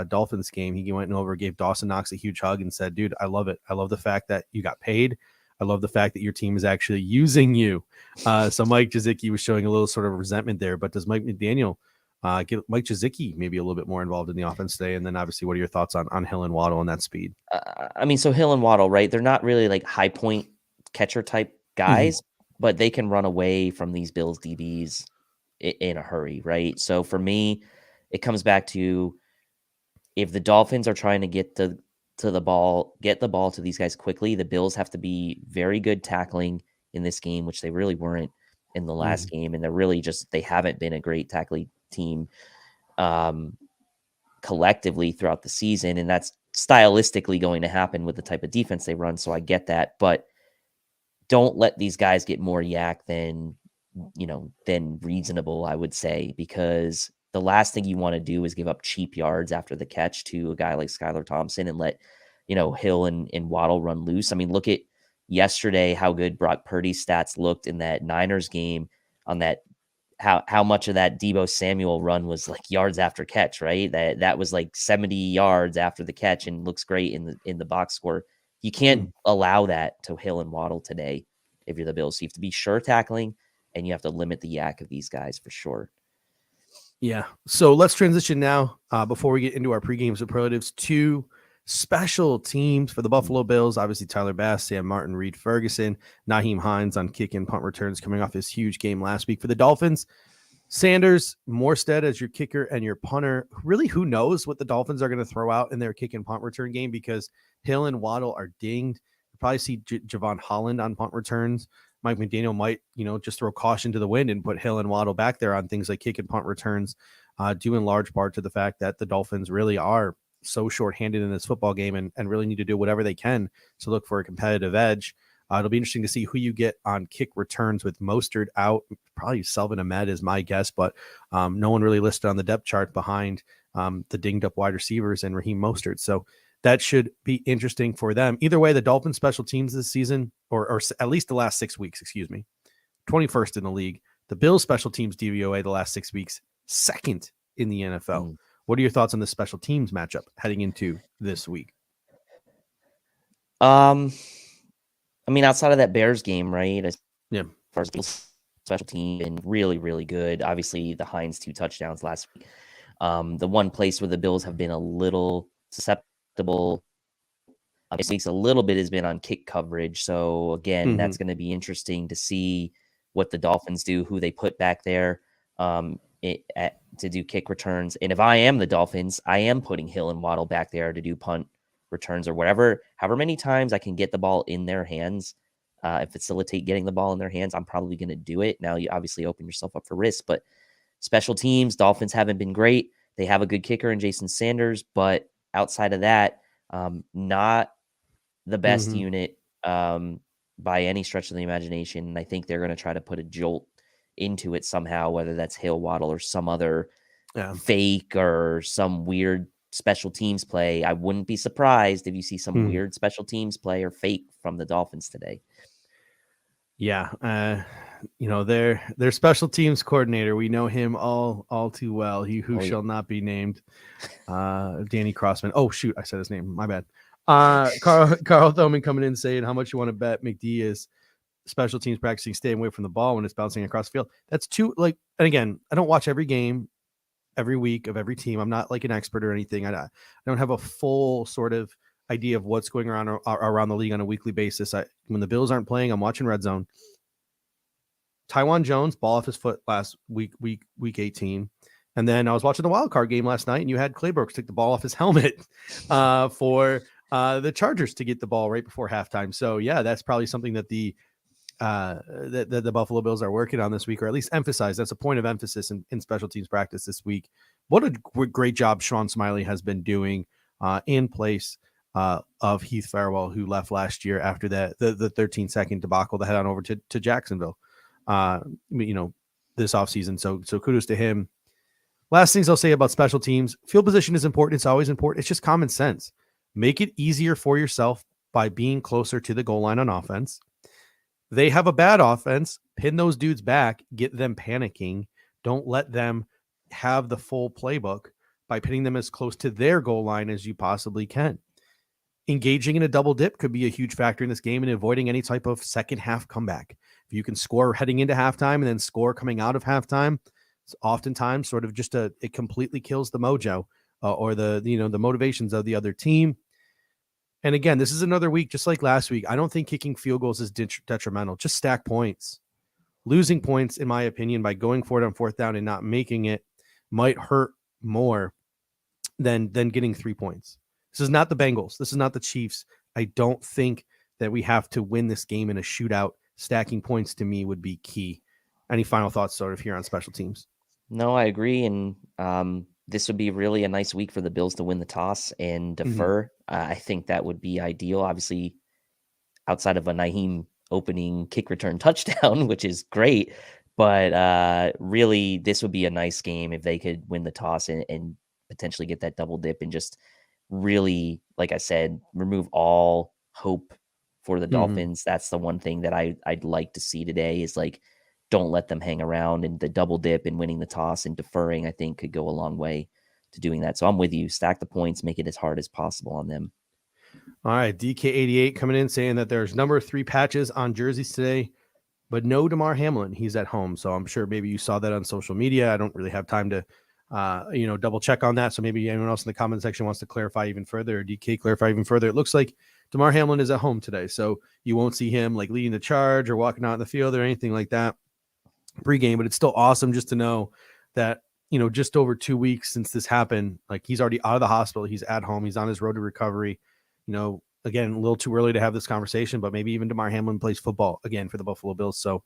Dolphins game. He went over, gave Dawson Knox a huge hug and said, "Dude, I love it. I love the fact that you got paid. I love the fact that your team is actually using you." So Mike Gesicki was showing a little sort of resentment there. But does Mike McDaniel get Mike Gesicki maybe a little bit more involved in the offense today? And then obviously, what are your thoughts on Hill and Waddle and that speed? I mean, so Hill and Waddle, right? They're not really like high point catcher type guys, but they can run away from these Bills DBs in a hurry, right? So for me, it comes back to, if the Dolphins are trying to get the ball to these guys quickly, the Bills have to be very good tackling in this game, which they really weren't in the last game. And they haven't been a great tackling team collectively throughout the season. And that's stylistically going to happen with the type of defense they run. So I get that, but don't let these guys get more yak than reasonable, I would say, because the last thing you want to do is give up cheap yards after the catch to a guy like Skylar Thompson and let, Hill and Waddle run loose. I mean, look at yesterday, how good Brock Purdy's stats looked in that Niners game on that, how much of that Deebo Samuel run was like yards after catch, right? That was like 70 yards after the catch and looks great in the box score. You can't allow that to Hill and Waddle today if you're the Bills. So you have to be sure tackling, and you have to limit the yak of these guys for sure. Yeah. So let's transition now, before we get into our pregame superlatives, to special teams for the Buffalo Bills. Obviously, Tyler Bass, Sam Martin, Reed Ferguson, Naheem Hines on kick and punt returns coming off his huge game last week. For the Dolphins, Sanders, Morstead as your kicker and your punter. Really, who knows what the Dolphins are going to throw out in their kick and punt return game, because Hill and Waddle are dinged. You'll probably see Javon Holland on punt returns. Mike McDaniel might, just throw caution to the wind and put Hill and Waddle back there on things like kick and punt returns, due in large part to the fact that the Dolphins really are so shorthanded in this football game and really need to do whatever they can to look for a competitive edge. It'll be interesting to see who you get on kick returns with Mostert out. Probably Selvin Ahmed is my guess, but no one really listed on the depth chart behind the dinged up wide receivers and Raheem Mostert. So that should be interesting for them. Either way, the Dolphins special teams this season, or at least the last 6 weeks, 21st in the league. The Bills special teams DVOA the last 6 weeks, second in the NFL. What are your thoughts on the special teams matchup heading into this week? Outside of that Bears game, right? As far as special team, and really, really good. Obviously, the Hines 2 touchdowns last week. The one place where the Bills have been a little susceptible this week's a little bit has been on kick coverage. So again, that's going to be interesting to see what the Dolphins do, who they put back there to do kick returns. And if I am the Dolphins, I am putting Hill and Waddle back there to do punt returns or however many times I can get the ball in their hands and facilitate getting the ball in their hands. I'm probably going to do it. Now you obviously open yourself up for risk, but special teams, Dolphins haven't been great. They have a good kicker in Jason Sanders, but outside of that, not the best unit by any stretch of the imagination. And I think they're going to try to put a jolt into it somehow, whether that's Hill, Waddle, or some other fake or some weird special teams play. I wouldn't be surprised if you see some weird special teams play or fake from the Dolphins today. Yeah. Their special teams coordinator, we know him all too well. He who shall not be named, Danny Crossman. Oh shoot, I said his name. My bad. Carl Thoman coming in saying how much you want to bet McD is special teams practicing staying away from the ball when it's bouncing across the field. That's too and again, I don't watch every game every week of every team. I'm not like an expert or anything. I don't have a full sort of idea of what's going on around the league on a weekly basis. When the Bills aren't playing, I'm watching Red Zone. Tywan Jones, ball off his foot last week 18. And then I was watching the wild card game last night, and you had Claybrooks take the ball off his helmet for the Chargers to get the ball right before halftime. So yeah, that's probably something that the Buffalo Bills are working on this week, or at least emphasize. That's a point of emphasis in special teams practice this week. What a great job Sean Smiley has been doing in place of Heath Farwell, who left last year after the 13-second debacle to head on over to Jacksonville, this offseason. So kudos to him. Last things I'll say about special teams: field position is important. It's always important. It's just common sense. Make it easier for yourself by being closer to the goal line on offense. They have a bad offense. Pin those dudes back. Get them panicking. Don't let them have the full playbook by pinning them as close to their goal line as you possibly can. Engaging in a double dip could be a huge factor in this game and avoiding any type of second half comeback. If you can score heading into halftime and then score coming out of halftime, it's oftentimes sort of just it completely kills the mojo or the motivations of the other team. And again, this is another week, just like last week. I don't think kicking field goals is detrimental. Just stack points. Losing points, in my opinion, by going for it on fourth down and not making it might hurt more than getting 3 points. This is not the Bengals. This is not the Chiefs. I don't think that we have to win this game in a shootout. Stacking points to me would be key. Any final thoughts sort of here on special teams? No, I agree. And this would be really a nice week for the Bills to win the toss and defer. I think that would be ideal. Obviously, outside of a Naheem opening kick return touchdown, which is great. But really, this would be a nice game if they could win the toss and potentially get that double dip and just really, like I said, remove all hope for the Dolphins. That's the one thing that I'd like to see today is don't let them hang around, and the double dip and winning the toss and deferring, I think, could go a long way to doing that. So I'm with you. Stack the points, make it as hard as possible on them. All right. DK88 coming in saying that there's number 3 patches on jerseys today, but no Damar Hamlin. He's at home. So I'm sure maybe you saw that on social media. I don't really have time to, double check on that. So maybe anyone else in the comment section wants to clarify even further, or DK clarify even further. It looks like Damar Hamlin is at home today. So you won't see him leading the charge or walking out in the field or anything like that. pregame, but it's still awesome just to know that, just over 2 weeks since this happened, like he's already out of the hospital. He's at home. He's on his road to recovery. Again, a little too early to have this conversation, but maybe even Damar Hamlin plays football again for the Buffalo Bills. So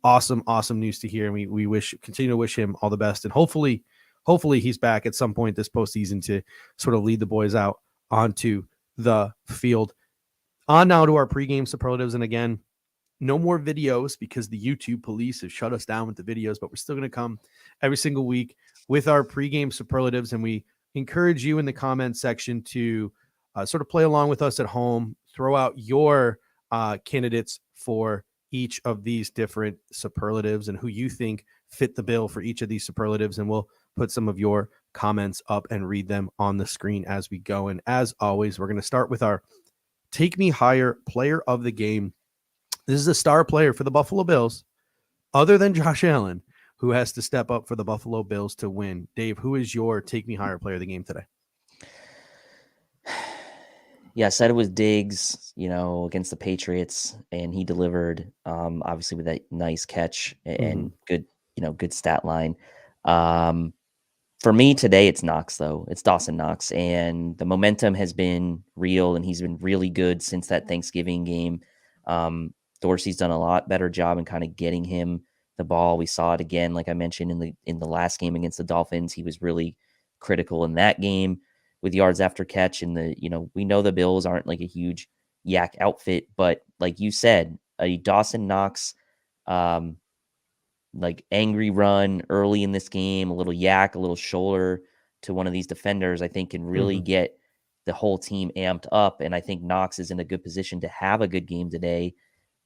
awesome news to hear. And we continue to wish him all the best. And hopefully he's back at some point this postseason to sort of lead the boys out onto the field. On now to our pregame superlatives. And again, no more videos because the YouTube police have shut us down with the videos, but we're still going to come every single week with our pregame superlatives. And we encourage you in the comments section to sort of play along with us at home, throw out your candidates for each of these different superlatives and who you think fit the bill for each of these superlatives. And we'll put some of your comments up and read them on the screen as we go. And as always, we're going to start with our Take Me Higher player of the game. This is a star player for the Buffalo Bills, other than Josh Allen, who has to step up for the Buffalo Bills to win. Dave, who is your Take Me Higher player of the game today? Yeah, I said it was Diggs, against the Patriots, and he delivered, obviously with that nice catch and good stat line. For me today, it's Knox, though. It's Dawson Knox, and the momentum has been real, and he's been really good since that Thanksgiving game. Dorsey's done a lot better job in kind of getting him the ball. We saw it again, like I mentioned in the last game against the Dolphins. He was really critical in that game with yards after catch. And we know the Bills aren't like a huge yak outfit, but like you said, a Dawson Knox, like angry run early in this game, a little yak, a little shoulder to one of these defenders, I think can really get the whole team amped up. And I think Knox is in a good position to have a good game today.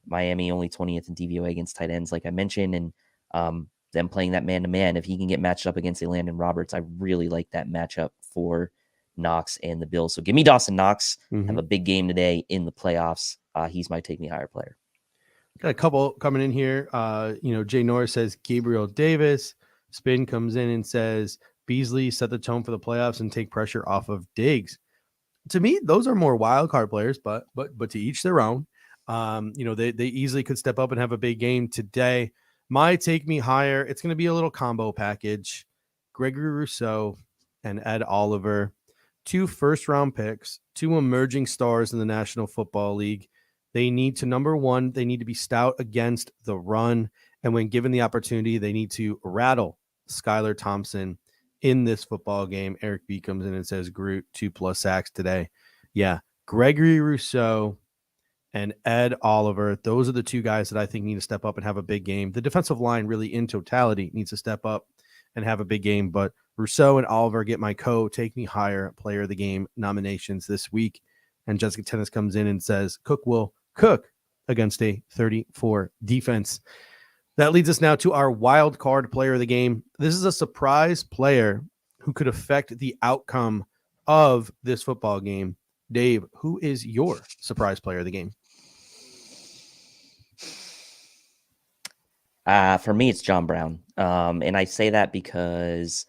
Miami only 20th in DVOA against tight ends, like I mentioned, and them playing that man-to-man. If he can get matched up against Landon Roberts, I really like that matchup for Knox and the Bills. So give me Dawson Knox. Have a big game today in the playoffs. He's my Take Me Higher player. Got a couple coming in here. Jay Norris says Gabriel Davis. Spin comes in and says Beasley set the tone for the playoffs and take pressure off of Diggs. To me, those are more wild card players, but to each their own. They easily could step up and have a big game today. My Take Me Higher, it's going to be a little combo package. Gregory Rousseau and Ed Oliver, 2 first-round picks, 2 emerging stars in the National Football League. They need to, number one, they need to be stout against the run. And when given the opportunity, they need to rattle Skylar Thompson in this football game. Eric B comes in and says, Groot, 2+ sacks today. Yeah, Gregory Rousseau and Ed Oliver, those are the 2 guys that I think need to step up and have a big game. The defensive line really in totality needs to step up and have a big game. But Rousseau and Oliver get my Take Me Higher player of the game nominations this week. And Jessica Tennis comes in and says, Cook will cook against a 34 defense. That leads us now to our wild card player of the game. This is a surprise player who could affect the outcome of this football game. Dave, who is your surprise player of the game? For me, it's John Brown. And I say that because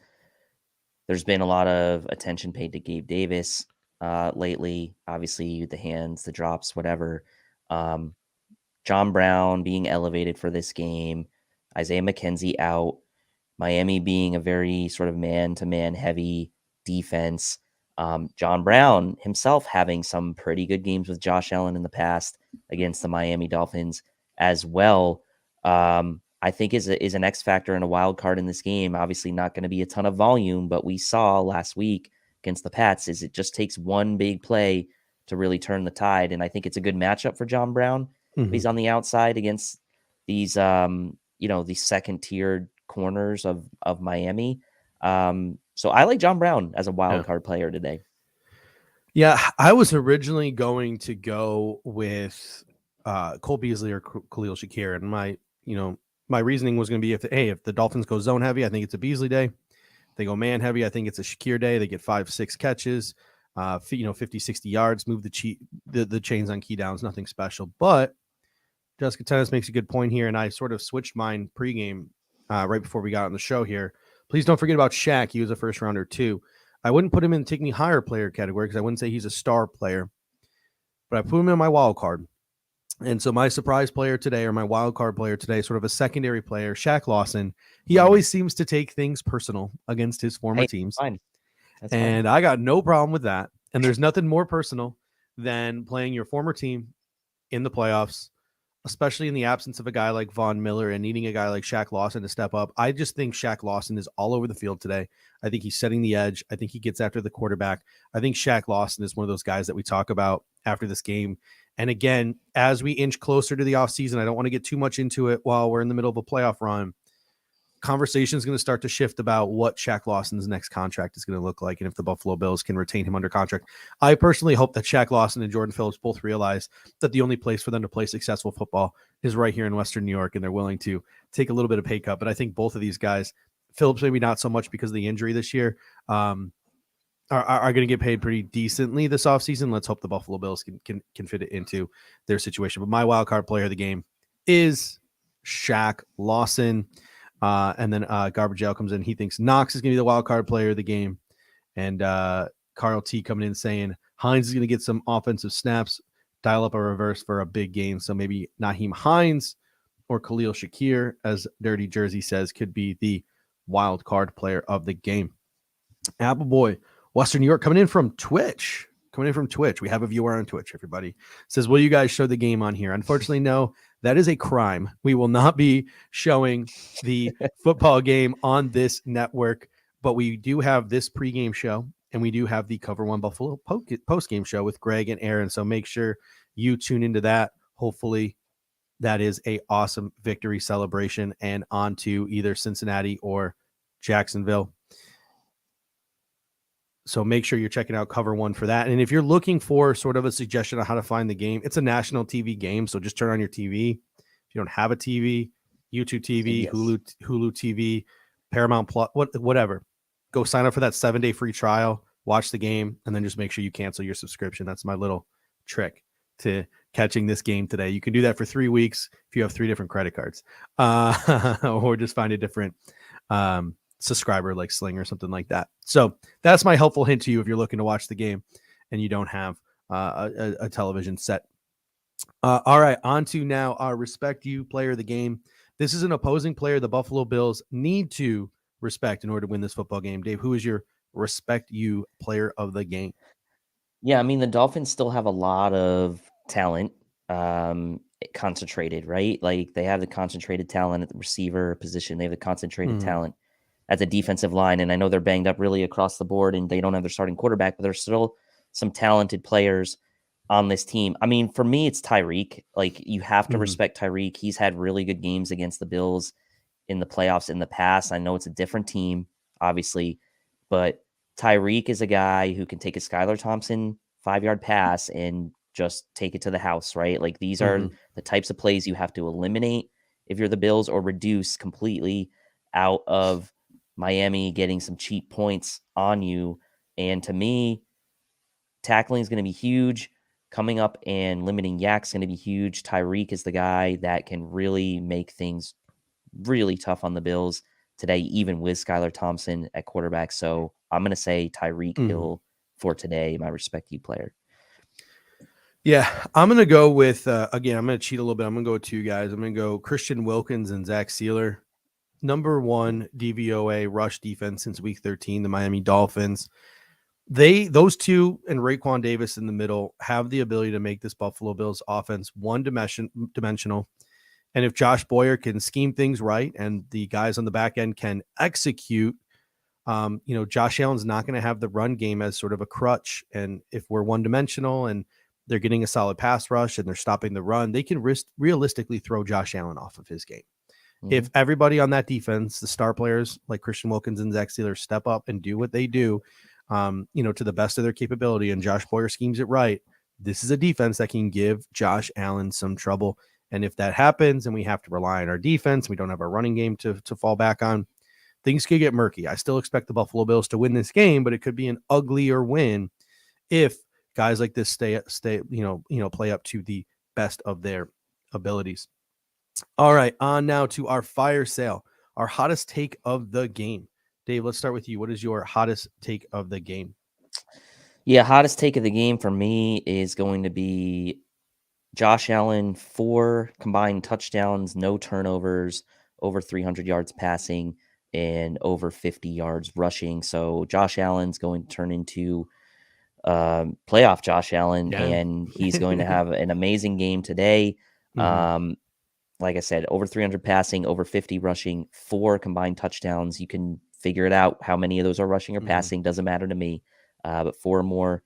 there's been a lot of attention paid to Gabe Davis lately. Obviously, the hands, the drops, whatever. John Brown being elevated for this game, Isaiah McKenzie out, Miami being a very sort of man-to-man heavy defense. John Brown himself having some pretty good games with Josh Allen in the past against the Miami Dolphins as well. I think is an X factor and a wild card in this game. Obviously not going to be a ton of volume, but we saw last week against the Pats is it just takes one big play to really turn the tide. And I think it's a good matchup for John Brown. He's on the outside against these, these second tiered corners of Miami. So I like John Brown as a wild card player today. Yeah, I was originally going to go with Cole Beasley or Khalil Shakir, and my reasoning was going to be if the Dolphins go zone heavy, I think it's a Beasley day. If they go man heavy, I think it's a Shakir day. They get 5-6 catches, 50-60 yards, move the chains on key downs, nothing special. But Jessica Tennis makes a good point here, and I sort of switched mine pregame right before we got on the show here. Please don't forget about Shaq. He was a first rounder too. I wouldn't put him in the Take Me Higher player category because I wouldn't say he's a star player, but I put him in my wild card. And so my surprise player today, or my wild card player today, sort of a secondary player, Shaq Lawson. He always seems to take things personal against his former teams. Fine. That's And fine. I got no problem with that. And there's nothing more personal than playing your former team in the playoffs, especially in the absence of a guy like Von Miller and needing a guy like Shaq Lawson to step up. I just think Shaq Lawson is all over the field today. I think he's setting the edge. I think he gets after the quarterback. I think Shaq Lawson is one of those guys that we talk about after this game. And again, as we inch closer to the offseason, I don't want to get too much into it while we're in the middle of a playoff run. Conversation is going to start to shift about what Shaq Lawson's next contract is going to look like and if the Buffalo Bills can retain him under contract. I personally hope that Shaq Lawson and Jordan Phillips both realize that the only place for them to play successful football is right here in Western New York, and they're willing to take a little bit of pay cut. But I think both of these guys, Phillips maybe not so much because of the injury this year, are going to get paid pretty decently this offseason. Let's hope the Buffalo Bills can fit it into their situation. But my wild card player of the game is Shaq Lawson. And then Garbage Ale comes in. He thinks Knox is going to be the wild card player of the game. And Carl T coming in saying Hines is going to get some offensive snaps, dial up a reverse for a big game. So maybe Naheem Hines or Khalil Shakir, as Dirty Jersey says, could be the wild card player of the game. Apple Boy, Western New York, coming in from Twitch. We have a viewer on Twitch, everybody. Says, will you guys show the game on here? Unfortunately, no. That is a crime. We will not be showing the football game on this network, but we do have this pregame show, and we do have the Cover One Buffalo postgame show with Greg and Aaron. So make sure you tune into that. Hopefully, that is a awesome victory celebration and on to either Cincinnati or Jacksonville. So make sure you're checking out Cover One for that. And if you're looking for sort of a suggestion on how to find the game, it's a national TV game. So just turn on your TV. If you don't have a TV, YouTube TV, Yes. Hulu TV, Paramount Plus, whatever. Go sign up for that 7-day free trial, watch the game, and then just make sure you cancel your subscription. That's my little trick to catching this game today. You can do that for 3 weeks if you have 3 different credit cards, or just find a different subscriber like Sling or something like that. So that's my helpful hint to you if you're looking to watch the game and you don't have a television set. All right, on to now our Respect You player of the game. This is an opposing player the Buffalo Bills need to respect in order to win this football game. Dave, who is your Respect You player of the game? Yeah, I mean, the Dolphins still have a lot of talent concentrated, right? Like they have the concentrated talent at the receiver position. They have the concentrated talent at the defensive line. And I know they're banged up really across the board and they don't have their starting quarterback, but there's still some talented players on this team. I mean, for me, it's Tyreek. Like you have to respect Tyreek. He's had really good games against the Bills in the playoffs in the past. I know it's a different team, obviously, but Tyreek is a guy who can take a Skylar Thompson 5-yard pass and just take it to the house, right? Like these are the types of plays you have to eliminate if you're the Bills or reduce completely out of Miami getting some cheap points on you. And to me, tackling is going to be huge. Coming up and limiting Yak's going to be huge. Tyreek is the guy that can really make things really tough on the Bills today, even with Skylar Thompson at quarterback. So I'm going to say Tyreek Hill for today, my Respect You player. Yeah, I'm going to go with, again, I'm going to cheat a little bit. I'm going to go with 2 guys. I'm going to go Christian Wilkins and Zach Sealer. Number 1 DVOA rush defense since week 13, the Miami Dolphins. Those 2 and Raekwon Davis in the middle have the ability to make this Buffalo Bills offense one-dimensional. And if Josh Boyer can scheme things right and the guys on the back end can execute, Josh Allen's not going to have the run game as sort of a crutch. And if we're one-dimensional and they're getting a solid pass rush and they're stopping the run, they can realistically throw Josh Allen off of his game. If everybody on that defense, the star players like Christian Wilkins and Zach Sealer step up and do what they do, to the best of their capability, and Josh Boyer schemes it right, this is a defense that can give Josh Allen some trouble. And if that happens and we have to rely on our defense, we don't have our running game to fall back on, things could get murky. I still expect the Buffalo Bills to win this game, but it could be an uglier win if guys like this stay play up to the best of their abilities. All right, on now to our fire sale, our hottest take of the game. Dave, let's start with you. What is your hottest take of the game? Yeah, hottest take of the game for me is going to be Josh Allen, 4 combined touchdowns, no turnovers, over 300 yards passing, and over 50 yards rushing. So Josh Allen's going to turn into playoff Josh Allen, Yeah. and he's going to have an amazing game today. Mhm. Like I said, over 300 passing, over 50 rushing, 4 combined touchdowns. You can figure it out. How many of those are rushing or passing doesn't matter to me. But 4 more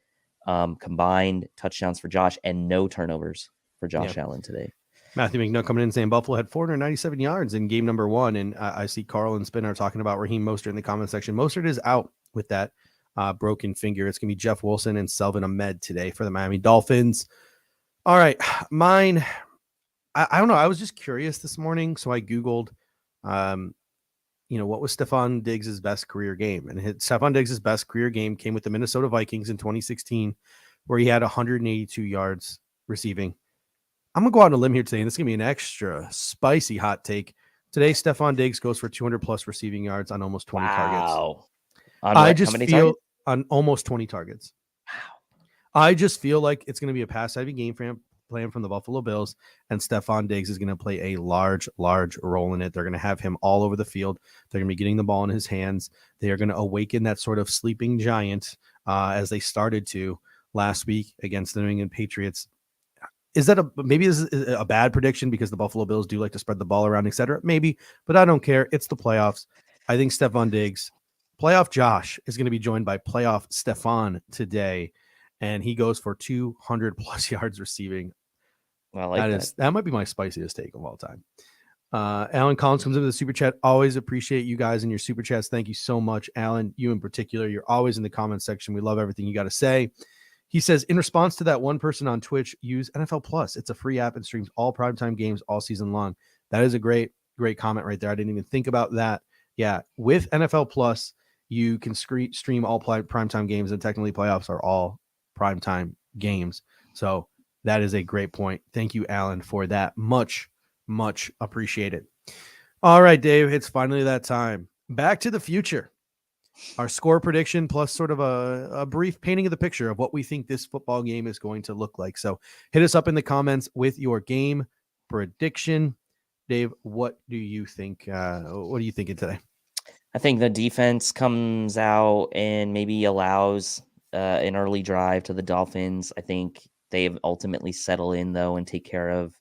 combined touchdowns for Josh and no turnovers for Yeah. Josh Allen today. Matthew McNutt coming in saying Buffalo had 497 yards in game number 1. And I see Carl and Spinner talking about Raheem Mostert in the comment section. Mostert is out with that broken finger. It's going to be Jeff Wilson and Selvin Ahmed today for the Miami Dolphins. All right. Mine, I don't know. I was just curious this morning. So I Googled, what was Stefon Diggs' best career game? And Stefon Diggs' best career game came with the Minnesota Vikings in 2016, where he had 182 yards receiving. I'm going to go out on a limb here today, and this is going to be an extra spicy hot take. Today, Stefon Diggs goes for 200-plus receiving yards on almost 20 targets. I just feel on almost 20 targets. Wow. I just feel like it's going to be a pass-heavy game plan from the Buffalo Bills, and Stefon Diggs is going to play a large role in it. They're going to have him all over the field. They're going to be getting the ball in his hands. They are going to awaken that sort of sleeping giant as they started to last week against the New England Patriots. Is that maybe this is a bad prediction because the Buffalo Bills do like to spread the ball around, etc.? Maybe, but I don't care. It's the playoffs. I think Stefon Diggs, playoff Josh, is going to be joined by playoff Stefon today, and he goes for 200-plus yards receiving. I like that might be my spiciest take of all time. Alan Collins comes into the super chat. Always appreciate you guys and your super chats. Thank you so much, Alan. You in particular, you're always in the comment section. We love everything you got to say. He says, in response to that one person on Twitch, use NFL Plus. It's a free app and streams all primetime games all season long. That is a great comment right there. I didn't even think about that. Yeah, with NFL Plus, you can stream all primetime games, and technically playoffs are all primetime games. So that is a great point. Thank you, Alan, for that. Much appreciated. All right, Dave, it's finally that time. Back to the future. Our score prediction plus sort of a brief painting of the picture of what we think this football game is going to look like. So hit us up in the comments with your game prediction. Dave, what do you think? What are you thinking today? I think the defense comes out and maybe allows an early drive to the Dolphins. I think they ultimately settle in, though, and take care of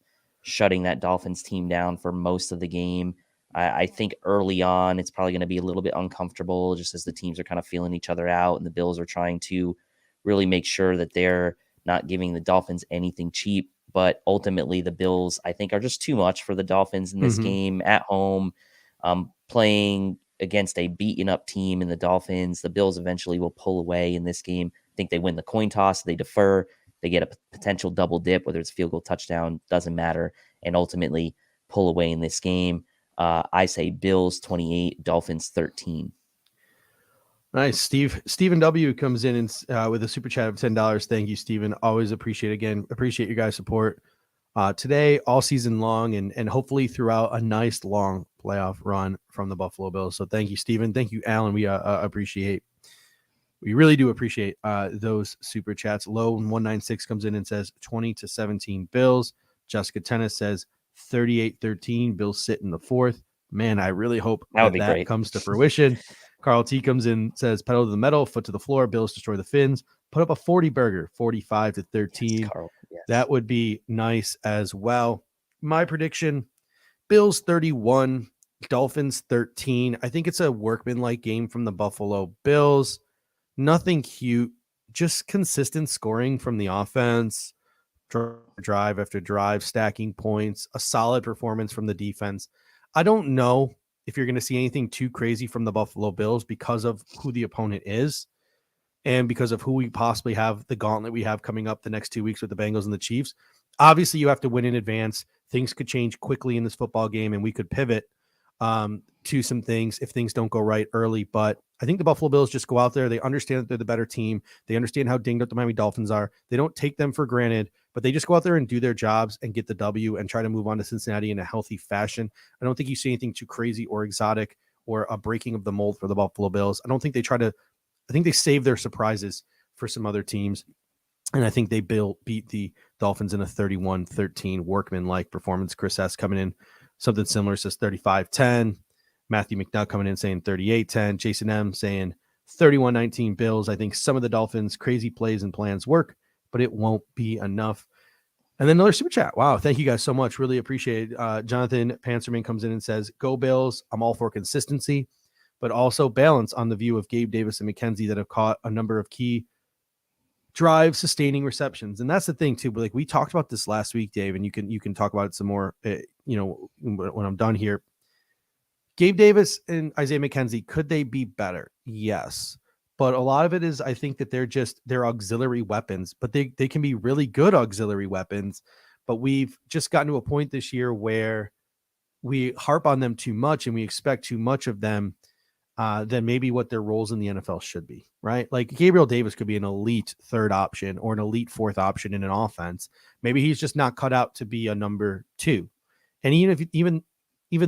shutting that Dolphins team down for most of the game. I think early on, it's probably going to be a little bit uncomfortable just as the teams are kind of feeling each other out, and the Bills are trying to really make sure that they're not giving the Dolphins anything cheap. But ultimately, the Bills, I think, are just too much for the Dolphins in this game at home, playing against a beaten up team in the Dolphins. The Bills eventually will pull away in this game. I think they win the coin toss, they defer, they get a potential double dip, whether it's field goal, touchdown, doesn't matter, and ultimately pull away in this game. I say Bills 28, Dolphins 13. Nice. Stephen W comes in and with a super chat of $10. Thank you, Stephen. Always appreciate your guys' support today, all season long, and hopefully throughout a nice long playoff run from the Buffalo Bills. So thank you, Stephen. Thank you, Alan. We really do appreciate those super chats. Low196 comes in and says 20-17 Bills. Jessica Tennis says 38-13 Bills sit in the fourth. Man, I really hope that comes to fruition. Carl T comes in, says pedal to the metal, foot to the floor. Bills destroy the Finns. Put up a 40 burger, 45-13. Yes, Carl. Yes. That would be nice as well. My prediction, Bills 31, Dolphins 13. I think it's a workmanlike game from the Buffalo Bills. Nothing cute, just consistent scoring from the offense. Drive after drive, stacking points, a solid performance from the defense. I don't know if you're going to see anything too crazy from the Buffalo Bills because of who the opponent is and because of who we possibly have, the gauntlet we have coming up the next 2 weeks with the Bengals and the Chiefs. Obviously, you have to win in advance. Things could change quickly in this football game, and we could pivot to some things if things don't go right early. But I think the Buffalo Bills just go out there. They understand that they're the better team. They understand how dinged up the Miami Dolphins are. They don't take them for granted, but they just go out there and do their jobs and get the W and try to move on to Cincinnati in a healthy fashion. I don't think you see anything too crazy or exotic or a breaking of the mold for the Buffalo Bills. I think they save their surprises for some other teams. And I think they beat the Dolphins in a 31-13 workman-like performance. Chris S. coming in something similar, says 35-10. Matthew McNutt coming in saying 38-10. Jason M. saying 31-19 Bills. I think some of the Dolphins' crazy plays and plans work, but it won't be enough. And then another super chat. Wow. Thank you guys so much. Really appreciate it. Jonathan Panzerman comes in and says, go Bills. I'm all for consistency, but also balance on the view of Gabe Davis and McKenzie that have caught a number of key drive sustaining receptions. And that's the thing too. But like we talked about this last week, Dave, and you can talk about it some more, when I'm done here. Gabe Davis and Isaiah McKenzie, could they be better? Yes. But a lot of it is, I think that they're auxiliary weapons, but they can be really good auxiliary weapons. But we've just gotten to a point this year where we harp on them too much and we expect too much of them than maybe what their roles in the NFL should be, right? Like Gabriel Davis could be an elite third option or an elite fourth option in an offense. Maybe he's just not cut out to be a number two. And even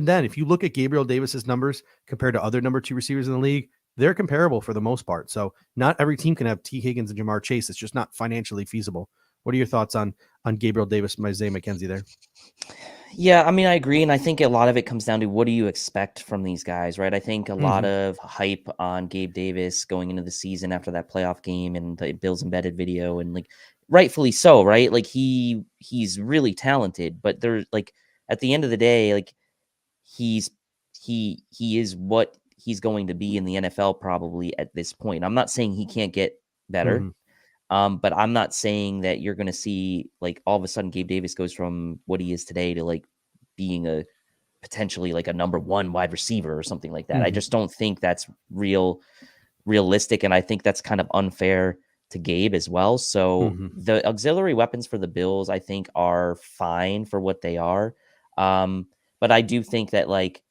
then, if you look at Gabriel Davis's numbers compared to other number two receivers in the league, they're comparable for the most part. So not every team can have T. Higgins and Jamar Chase. It's just not financially feasible. What are your thoughts on Gabriel Davis and Isaiah McKenzie there? Yeah, I mean, I agree. And I think a lot of it comes down to what do you expect from these guys, right? I think a lot of hype on Gabe Davis going into the season after that playoff game and the Bills embedded video, and like rightfully so, right? Like he's really talented, but there's like at the end of the day, like he is what he's going to be in the NFL probably at this point. I'm not saying he can't get better. But I'm not saying that you're going to see like all of a sudden Gabe Davis goes from what he is today to like being a potentially like a number one wide receiver or something like that. I just don't think that's realistic. And I think that's kind of unfair to Gabe as well. So the auxiliary weapons for the Bills, I think, are fine for what they are. But I do think that like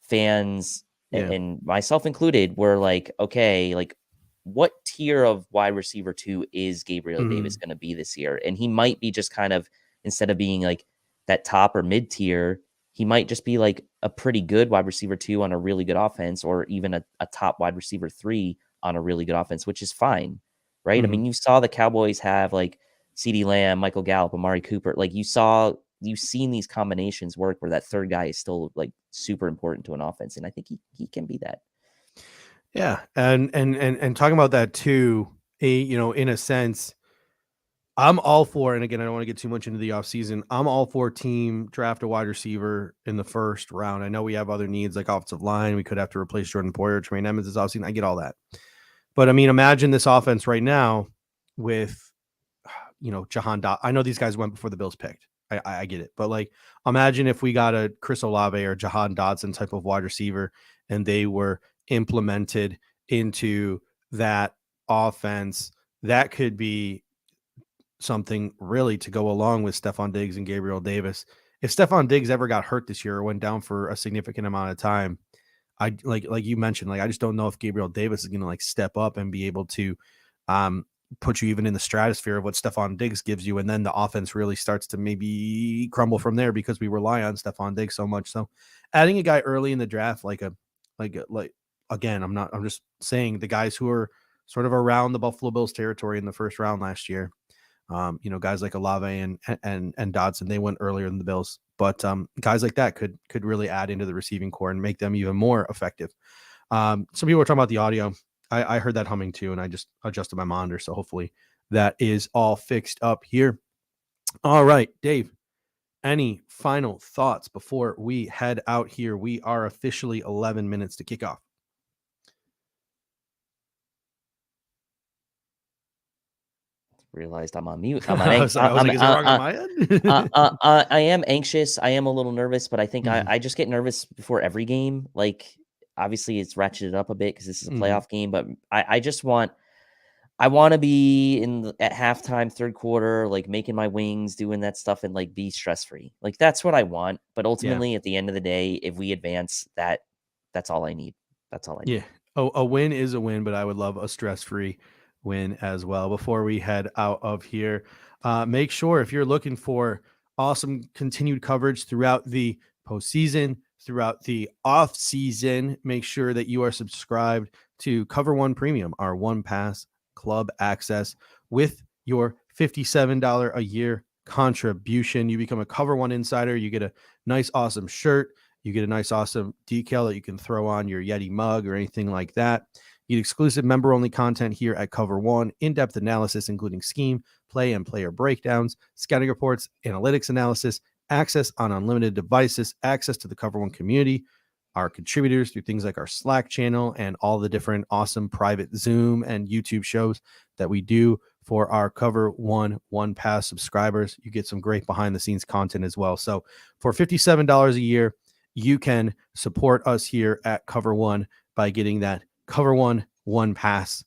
fans and myself included were like, okay, like what tier of wide receiver 2 is Gabriel Davis going to be this year? And he might be just kind of, instead of being like that top or mid tier, he might just be like a pretty good wide receiver 2 on a really good offense, or even a top wide receiver 3 on a really good offense, which is fine. Right. I mean, you saw the Cowboys have like CeeDee Lamb, Michael Gallup, Amari Cooper. Like you've seen these combinations work where that third guy is still like super important to an offense. And I think he can be that. Yeah. And talking about that too, in a sense, I'm all for, and again, I don't want to get too much into the offseason. I'm all for team draft a wide receiver in the first round. I know we have other needs like offensive line. We could have to replace Jordan Poyer, Tremaine Edmonds this offseason. I get all that. But I mean, imagine this offense right now with, Jahan Dot. I know these guys went before the Bills picked. I get it. But like, imagine if we got a Chris Olave or Jahan Dotson type of wide receiver and they were implemented into that offense. That could be something really to go along with Stefon Diggs and Gabriel Davis. If Stefon Diggs ever got hurt this year or went down for a significant amount of time, I like you mentioned, like I just don't know if Gabriel Davis is going to like step up and be able to put you even in the stratosphere of what Stefon Diggs gives you, and then the offense really starts to maybe crumble from there because we rely on Stefon Diggs so much. So, adding a guy early in the draft, again, I'm just saying the guys who are sort of around the Buffalo Bills territory in the first round last year. Guys like Olave and Dodson, they went earlier than the Bills, but guys like that could really add into the receiving core and make them even more effective. Some people were talking about the audio. I heard that humming too, and I just adjusted my monitor, so hopefully that is all fixed up here. All right, Dave, any final thoughts before we head out here? We are officially 11 minutes to kick off. Realized I'm on mute. I was like, is it wrong on my end? I am anxious. I am a little nervous, but I think I just get nervous before every game. Like, obviously, it's ratcheted up a bit because this is a playoff game, but I want to be at halftime, third quarter, like making my wings, doing that stuff, and like be stress free. Like that's what I want. But ultimately, at the end of the day, if we advance, that's all I need. That's all I need. Yeah. Oh, a win is a win, but I would love a stress free win as well. Before we head out of here, make sure if you're looking for awesome continued coverage throughout the postseason, throughout the off season, make sure that you are subscribed to Cover One Premium, our one pass club access with your $57 a year contribution. You become a Cover One insider. You get a nice, awesome shirt. You get a nice, awesome decal that you can throw on your Yeti mug or anything like that. You get exclusive member-only content here at Cover One, in-depth analysis, including scheme, play, and player breakdowns, scouting reports, analytics analysis, access on unlimited devices, access to the Cover One community, our contributors through things like our Slack channel and all the different awesome private Zoom and YouTube shows that we do for our Cover One Pass subscribers. You get some great behind-the-scenes content as well. So for $57 a year, you can support us here at Cover One by getting that Cover One Pass.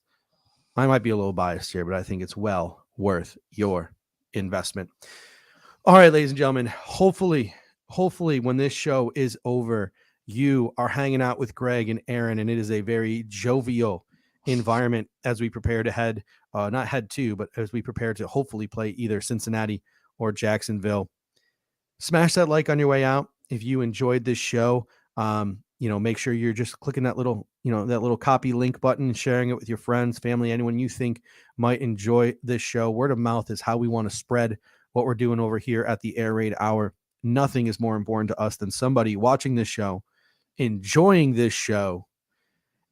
I might be a little biased here, but I think it's well worth your investment. All right, ladies and gentlemen, hopefully when this show is over, you are hanging out with Greg and Aaron, and it is a very jovial environment as we prepare to head but as we prepare to hopefully play either Cincinnati or Jacksonville. Smash that like on your way out. If you enjoyed this show, make sure you're just clicking that little copy link button and sharing it with your friends, family, anyone you think might enjoy this show. Word of mouth is how we want to spread what we're doing over here at the Air Raid Hour. Nothing is more important to us than somebody watching this show, enjoying this show,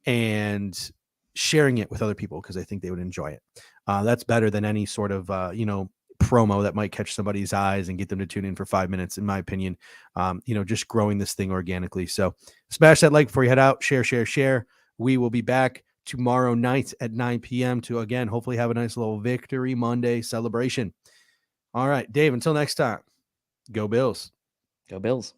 and sharing it with other people because I think they would enjoy it. That's better than any sort of, promo that might catch somebody's eyes and get them to tune in for 5 minutes, in my opinion. Just growing this thing organically. So smash that like before you head out. Share. We will be back tomorrow night at 9 p.m. to, again, hopefully have a nice little Victory Monday celebration. All right, Dave, until next time, go Bills. Go Bills.